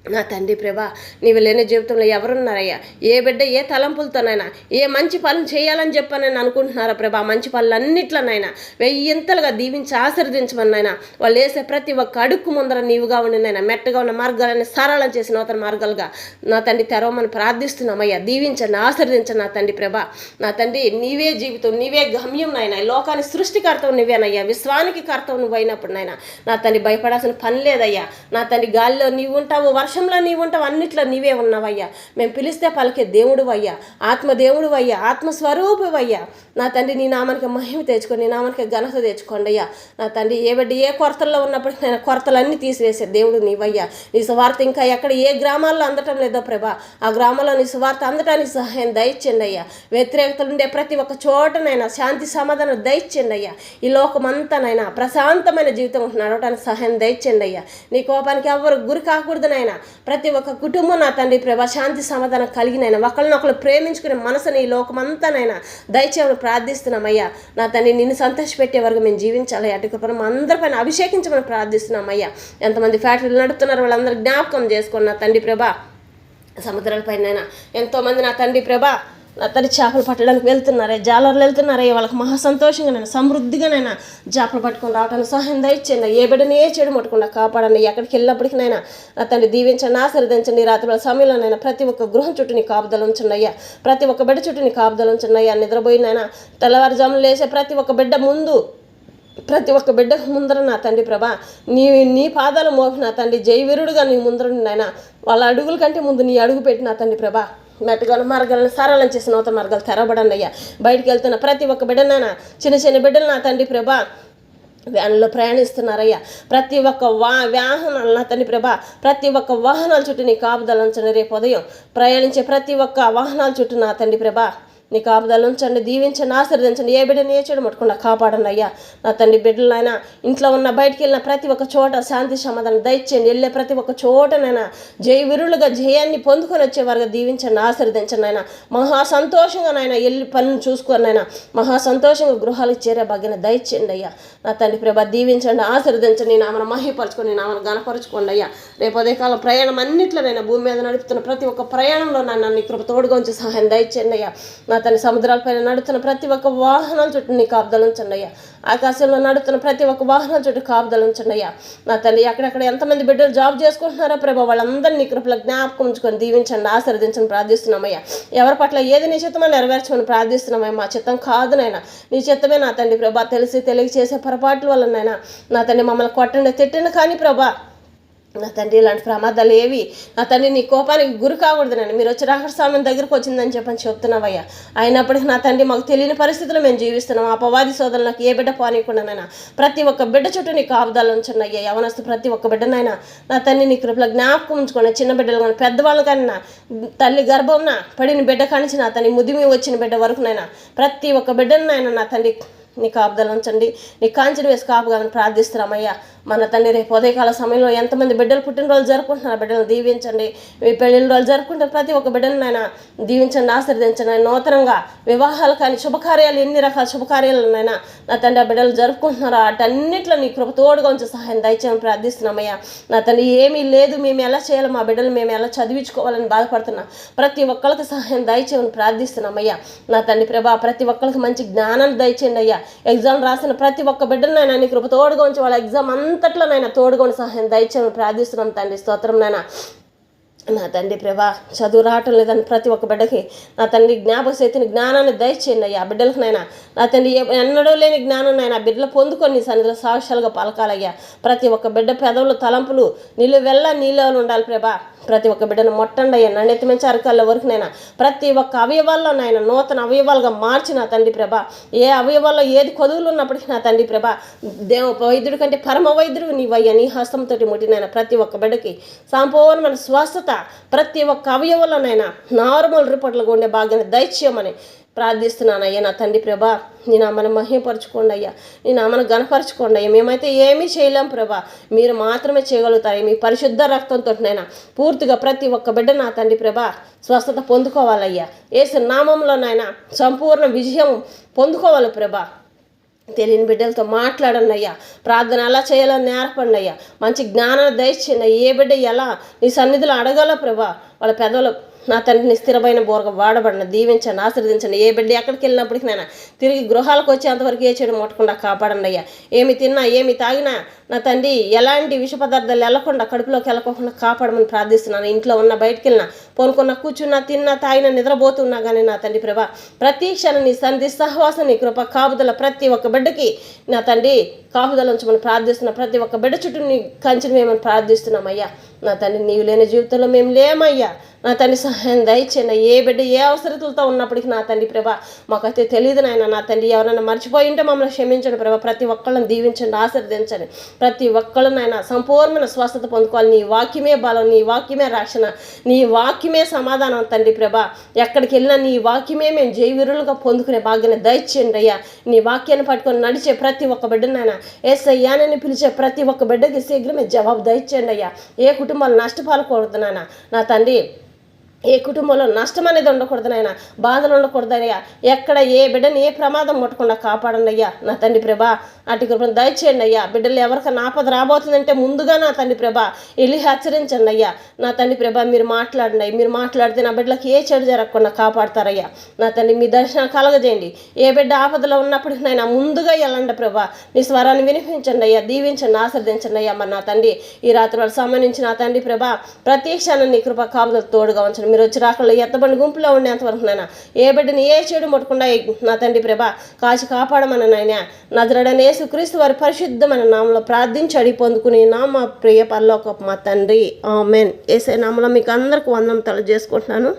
నా తండ్రి ప్రభా, నీవు లేని జీవితంలో ఎవరున్నారయ్యా? ఏ బిడ్డ ఏ తలంపులతోనైనా ఏ మంచి పనులు చేయాలని చెప్పానని అనుకుంటున్నారా ప్రభా? మంచి పనులన్నిట్లనైనా వెయ్యింతలుగా దీవించి ఆశీర్వదించమన్నైనా. వాళ్ళు వేసే ప్రతి ఒక్క అడుక్కు ముందర నీవుగా ఉండినైనా మెట్టగా ఉన్న మార్గాలని సరళం చేసి నూతన మార్గాలుగా నా తండ్రి తెరవమని ప్రార్థిస్తున్నామయ్యా. దీవించండి, ఆశీర్వదించండి నా తండ్రి ప్రభా. నా తండ్రి నీవే జీవితం, నీవే గమ్యం నాయన. లోకాన్ని సృష్టికర్తవు నువ్వేనయ్యా, విశ్వానికి కర్తవు నువ్వు అయినప్పుడు నాయన నా తండ్రి భయపడాల్సిన పని లేదయ్యా. నా తండ్రి గాలిలో నీవు ఉంటావు, వర్షంలో నీవు ఉంటావు, అన్నిట్లో నీవే ఉన్నావయ్యా. మేము పిలిస్తే పలికే దేవుడు అయ్యా, ఆత్మదేవుడు అయ్యా, ఆత్మస్వరూపు అయ్యా. నా తండ్రి నీ నామానికి మహిమ తెచ్చుకొని నీ నామానికి ఘనత తెచ్చుకోండి అయ్యా. నా తండ్రి ఏ బిడ్డ ఏ కొరతల్లో ఉన్నప్పటికీ నేను కొరతలన్నీ తీసివేసే దేవుడు నీవయ్యా. నీ సువార్త ఇంకా ఎక్కడ ఏ గ్రామాల్లో అందటం లేదో ప్రభా, ఆ గ్రామాల్లో నీ సువార్త అందటానికి సహాయం దయచేయండి అయ్యా. వ్యతిరేకతలు ఉండే ప్రతి ఒక్క చోటనైనా శాంతి సమాధానం దయచేయండి అయ్యా. ఈ లోకమంతానైనా ప్రశాంతమైన జీవితం నడవడానికి సహాయం దయచేయండి అయ్యా. నీ కోపానికి ఎవరు గురి కాకూడదునైనా. ప్రతి ఒక్క కుటుంబం నా తండ్రి ప్రభా శాంతి సమాధానం కలిగినైనా ఒకరినొకరు ప్రేమించుకునే మనసుని ఈ లోకమంతానైనా దయచేయమని ప్రార్థిస్తున్నామయ్యా. నా తండ్రి నిన్ను సంతోషపెట్టే వరకు మేము జీవించాలి. అటు కృపను అందరిపైన అభిషేకించమని ప్రార్థిస్తున్నామయ్యా. ఎంతమంది ఫ్యాక్టరీలు నడుపుతున్నారు వాళ్ళందరూ జ్ఞాపకం చేసుకోండి నా తండ్రి ప్రభా. సముద్రాలపైన ఎంతోమంది నా తండ్రి ప్రభా నా తండ్రి చేపలు పట్టడానికి వెళ్తున్నారే, జాలర్లు వెళ్తున్నారే, వాళ్ళకి మహా సంతోషంగా నేను సమృద్ధిగా నైనా చేపలు పట్టుకొని రావడానికి సహాయం దయచేయండి. ఏ బిడ్డని ఏ చెడు ముట్టకుండా కాపాడండి. ఎక్కడికి వెళ్ళినప్పటికీ నైనా నా తండ్రి దీవించండి, ఆశీర్వదించండి. రాత్రి సమయంలో నైనా ప్రతి ఒక్క గృహం చుట్టూ నీ కాపుదలు ఉంచండి అయ్యా. ప్రతి ఒక్క బిడ్డ చుట్టూ నీ కాపుదలు ఉంచండి అయ్యా. నిద్రపోయినైనా తెల్లవారుజాములు లేసే ప్రతి ఒక్క బిడ్డ ముందు, ప్రతి ఒక్క బిడ్డ ముందర నా తండ్రి ప్రభా నీ పాదాలు మోపి నా తండ్రి జయవీరుడుగా నీ ముందర నాయనా వాళ్ళ అడుగుల కంటే ముందు నీ అడుగు పెట్టి నా తండ్రి ప్రభా మెట్టగల మార్గాలను సరళం చేసిన నూతన మార్గాలు తెరవబడండి అయ్యా. బయటికి వెళ్తున్న ప్రతి ఒక్క బిడ్డనైనా చిన్న చిన్న బిడ్డలు నా తండ్రి ప్రభా వ్యాన్లో ప్రయాణిస్తున్నారయ్యా. ప్రతి ఒక్క వాహనాలు నా తండ్రి ప్రభా ప్రతి ఒక్క వాహనాల చుట్టూ నీ కాపుదలు ఉంచండి. రేపు ఉదయం ప్రయాణించే ప్రతి ఒక్క వాహనాల చుట్టూ నా తండ్రి ప్రభా నీ కాపుదలు ఉంచండి, దీవించండి, ఆశీర్వదించండి. ఏ బిడ్డని ఏ చెడు ముట్టకుండా కాపాడండి అయ్యా. నా తండ్రి బిడ్డలైనా ఇంట్లో ఉన్న బయటికి వెళ్ళిన ప్రతి ఒక్క చోట శాంతి సమాధానం దయచేయండి. వెళ్ళే ప్రతి ఒక్క చోటనైనా జయవీరులుగా జయాన్ని పొందుకొని వచ్చేవారుగా దీవించండి, ఆశీర్వదించండి. ఆయన మహా సంతోషంగా నాయన వెళ్ళి పనులు చూసుకొని ఆయన మహా సంతోషంగా గృహాలకు చేరే భాగ్యాన్ని దయచేయండి అయ్యా. నా తండ్రి ప్రభా దీవించండి, ఆశీర్వదించండి. నామను మహిపరచుకొని నామను గణపరచుకోండి అయ్యా. రేపు ఉదయకాలం ప్రయాణం అన్నింటిలోనైనా భూమి మీద నడుపుతున్న ప్రతి ఒక్క ప్రయాణంలో నన్ను నీ కృప తోడుగా ఉంచి సహాయం దయచేయండి అయ్యా. నా తన సముద్రాలపైన నడుతున్న ప్రతి ఒక్క వాహనాల చుట్టూ నీ కాపుదలు ఉంచండి అయ్యా. ఆకాశంలో నడుతున్న ప్రతి ఒక్క వాహనాల చుట్టూ కాపుదలు ఉంచండి అయ్యా. నా తండ్రి ఎక్కడెక్కడ ఎంతమంది బిడ్డలు జాబ్ చేసుకుంటున్నారో ప్రభా వాళ్ళందరినీ కృపలో జ్ఞాపకం ఉంచుకొని దీవించండి, ఆశీర్వదించండి ప్రార్థిస్తున్నామయ్యా. ఎవరి పట్ల ఏది నీ చిత్తమని నెరవేర్చమని ప్రార్థిస్తున్నామయ్యా. మా చిత్తం కాదు నైనా నీ చిత్తమే నా తండ్రి ప్రభా. తెలిసి చేసే పొరపాట్ల వల్ల నైనా నా తండ్రి మమ్మల్ని కొట్టండి తిట్టండి కానీ ప్రభా నా తండ్రి ఇలాంటి ప్రమాదాలు ఏవి నా తండ్రి నీ కోపానికి గురి కాకూడదు. నేను మీరు వచ్చి రాకడ సమయం దగ్గరకు వచ్చిందని చెప్పని చెప్తున్నావయ్యా. అయినప్పటికీ నా తండ్రి మాకు తెలియని పరిస్థితుల్లో మేము జీవిస్తున్నాం. అపవాది సోదరులు నాకు ఏ బిడ్డ పోనీయకుండానైనా ప్రతి ఒక్క బిడ్డ చుట్టూ నీ కాపుదలు ఉంచండి అయ్యా. యవనస్తు ప్రతి ఒక్క బిడ్డనైనా నా తండ్రి నీ కృపలో జ్ఞాపకం ఉంచుకోండి. చిన్న బిడ్డలు కానీ పెద్దవాళ్ళు కానీ నా తల్లి గర్భంన పడిన బిడ్డ కానించి నా తండ్రి ముదిమి వచ్చిన బిడ్డ వరకునైనా ప్రతి ఒక్క బిడ్డనైనా నా తండ్రి నీ కాపుదలు ఉంచండి, నీ కాంచెను వేసి కాపుగా ప్రార్థిస్తున్నామయ్యా. మన తండ్రి రేపు ఉదయకాల సమయంలో ఎంతమంది బిడ్డలు పుట్టినరోజు జరుపుకుంటున్నారు బిడ్డలు దీవించండి. మీ పెళ్లిన రోజు జరుపుకుంటే ప్రతి ఒక్క బిడ్డను నాయన దీవించండి, ఆశీర్వదించండి. నూతనంగా వివాహాలు కానీ శుభకార్యాలు ఎన్ని రకాల శుభకార్యాలు నాయన నా తండ్రి ఆ బిడ్డలు జరుపుకుంటున్నారో వాటన్నిటిలో నీ కృప తోడుగా ఉంచి సహాయం దయచేయమని ప్రార్థిస్తున్నామయ్యా. నా తండ్రి ఏమీ లేదు, మేము ఎలా చేయాలి, మా బిడ్డలు మేము ఎలా చదివించుకోవాలని బాధపడుతున్నా ప్రతి ఒక్కరికి సహాయం దయచేయమని ప్రార్థిస్తున్నామయ్యా. నా తండ్రి ప్రభా ప్రతి ఒక్కరికి మంచి జ్ఞానాన్ని దయచేయండి అయ్యా. ఎగ్జామ్ రాసిన ప్రతి ఒక్క బిడ్డను నాయన నీ కృప తోడుగా ఉంచి వాళ్ళ ఎగ్జామ్ అంతట్లో నాయన తోడుకొని సహాయం దయచేయమని ప్రార్థిస్తున్నాం తండ్రి. స్తోత్రం నాయన. నా తండ్రి ప్రభా చదువు రావటం లేదని ప్రతి ఒక్క బిడ్డకి నా తండ్రి జ్ఞాపక శక్తిని జ్ఞానాన్ని దయచేయండి అయ్యా. ఆ బిడ్డలకు నైనా నా తండ్రి ఎన్నడూ లేని జ్ఞానం నైనా బిడ్డలు పొందుకొని సన్నిధిలో సాక్ష్యాలుగా పలకాలయ్యా. ప్రతి ఒక్క బిడ్డ పెదవులు తలంపులు నీళ్ళు ఉండాలి ప్రభా. ప్రతి ఒక్క బిడ్డను మొట్టండి అయ్యా. నన్నెత్తి మంచి అరకాల వరకు నైనా ప్రతి ఒక్క అవయవాల్లో నాయన నూతన అవయవాలుగా మార్చి నా తండ్రి ప్రభా. ఏ అవయవాల్లో ఏది కొదువులు ఉన్నప్పటికీ నా తండ్రి ప్రభా వైద్యుడి కంటే పరమ వైద్యుడు నీవయ్యా. నీ హస్తంతో ముట్టినైనా ప్రతి ఒక్క బిడ్డకి సంపూర్ణమైన స్వస్థత ప్రతి ఒక్క అవయవంలోనైనా నార్మల్ రిపోర్ట్లుగా ఉండే భాగ్యాన్ని దయచేయమని ప్రార్థిస్తున్నాను అయ్యా. నా తండ్రి ప్రభా నీ నామను మహిమపరచుకోండి అయ్యా, నీ నామను గణపరచుకోండి అయ్యా. మేమైతే ఏమీ చేయలేం ప్రభా, మీరు మాత్రమే చేయగలుగుతారు. మీ పరిశుద్ధ రక్తంతో నైనా పూర్తిగా ప్రతి ఒక్క బిడ్డ నా తండ్రి ప్రభా స్వస్థత పొందుకోవాలయ్యా. యేసు నామంలోనైనా సంపూర్ణ విజయం పొందుకోవాలి ప్రభా. తెలియని బిడ్డలతో మాట్లాడండి అయ్యా. ప్రార్థన ఎలా చేయాలని నేర్పండి అయ్యా. మంచి జ్ఞానాన్ని దయచేయండి. ఏ బిడ్డ ఎలా నీ సన్నిధిలో అడగాల ప్రభా వాళ్ళ పెదవులు నా తండ్రిని స్థిరమైన బోరగా వాడబడిన దీవించండి, ఆశీర్వదించండి. ఏ బిడ్డ ఎక్కడికి వెళ్ళినప్పటికీ నేను తిరిగి గృహాలకు వచ్చేంతవరకు ఏ చెడు ముట్టకుండా కాపాడండి అయ్యా. ఏమి తిన్నా ఏమి తాగినా నా తండ్రి ఎలాంటి విష పదార్థాలు వెళ్ళకుండా కడుపులోకి వెళ్ళకోకుండా కాపాడమని ప్రార్థిస్తున్నాను. ఇంట్లో ఉన్న బయటికి వెళ్ళినా పొనుకున్నా కూర్చున్నా తిన్నా తాగినా నిద్రపోతున్నా కానీ నా తండ్రి ప్రభా ప్రతి క్షణం నీ సన్నిధి సహవాసం నీ కృప కాపుదల ప్రతి ఒక్క బిడ్డకి నా తండ్రి కాపుదల ఉంచమని ప్రార్థిస్తున్నా. ప్రతి ఒక్క బిడ్డ చుట్టూ నీ కంచెను వేయమని ప్రార్థిస్తున్నామయ్యా. నా తండ్రి నీవు లేని జీవితంలో మేము లేమయ్యా. నా తండ్రి సహాయం దయచేయండి. ఏ బిడ్డ ఏ అవసరతలతో ఉన్నప్పటికీ నా తండ్రి ప్రభా మాకైతే తెలియదు నాయన. నా తండ్రి ఎవరైనా మర్చిపోయి ఉంటే మమ్మల్ని క్షమించండి ప్రభా. ప్రతి ఒక్కళ్ళని దీవించండి, ఆశీర్వదించండి. ప్రతి ఒక్కళ్ళనైనా సంపూర్ణమైన స్వస్థత పొందుకోవాలి. నీ వాక్యమే బలం, నీ వాక్యమే రక్షణ, నీ వాక్యమే సమాధానం తండ్రి ప్రభా. ఎక్కడికి వెళ్ళినా నీ వాక్యమే మేము జయవీరులుగా పొందుకునే భాగ్యాన్ని దయచేయండి అయ్యా. నీ వాక్యాన్ని పట్టుకొని నడిచే ప్రతి ఒక్క బిడ్డనైనా యేసయ్యానని పిలిచే ప్రతి ఒక్క బిడ్డకి శీఘ్రమే జవాబు దయచేయండి అయ్యా. ఏ కుటుంబాలు నష్టపాలకూడదు నాయన. నా తండ్రి ఏ కుటుంబంలో నష్టం అనేది ఉండకూడదు నాయన, బాధలు ఉండకూడదయ్యా. ఎక్కడ ఏ బిడ్డని ఏ ప్రమాదం ముట్టకుండా కాపాడండి అయ్యా. నా తండ్రి ప్రభా అటు కృపను దయచేయండి అయ్యా. బిడ్డలు ఎవరికైనా ఆపద రాబోతుందంటే ముందుగా నా తండ్రి ప్రభ వెళ్ళి హెచ్చరించండి అయ్యా. నా తండ్రి ప్రభ మీరు మాట్లాడండి. మీరు మాట్లాడితే నా బిడ్డలకు ఏ చెడు జరగకుండా కాపాడతారయ్యా. నా తండ్రి మీ దర్శనం కలగజేయండి. ఏ బిడ్డ ఆపదలో ఉన్నప్పటికీ నాయన ముందుగా వెళ్ళండి ప్రభా. నీ స్వరాన్ని వినిపించండి అయ్యా. దీవించండి, ఆశీర్వదించండి అయ్యా. మరి నా తండ్రి ఈ రాత్రి వాళ్ళ సంబంధించి నా తండ్రి ప్రభా ప్రతి క్షణం నీ కృప కాపుదలు తోడుగా ఉంచండి. మీరు వచ్చి రాకుండా ఎత్తబండి గుంపులో ఉండేంతవరకు నాయన ఏ బిడ్డని ఏ చెడు ముట్టకుండా నా తండ్రి ప్రభా కాచి కాపాడమని నాయన నజరేయుడైన యేసుక్రీస్తు వారి పరిశుద్ధమైన నామంలో ప్రార్థించి అడిగి పొందుకుని నా మా ప్రియ పరలోకపు మా తండ్రి ఆమేన్. యేసయ్య నామములో మీకు అందరికీ వందనం తెలియజేసుకుంటున్నాను.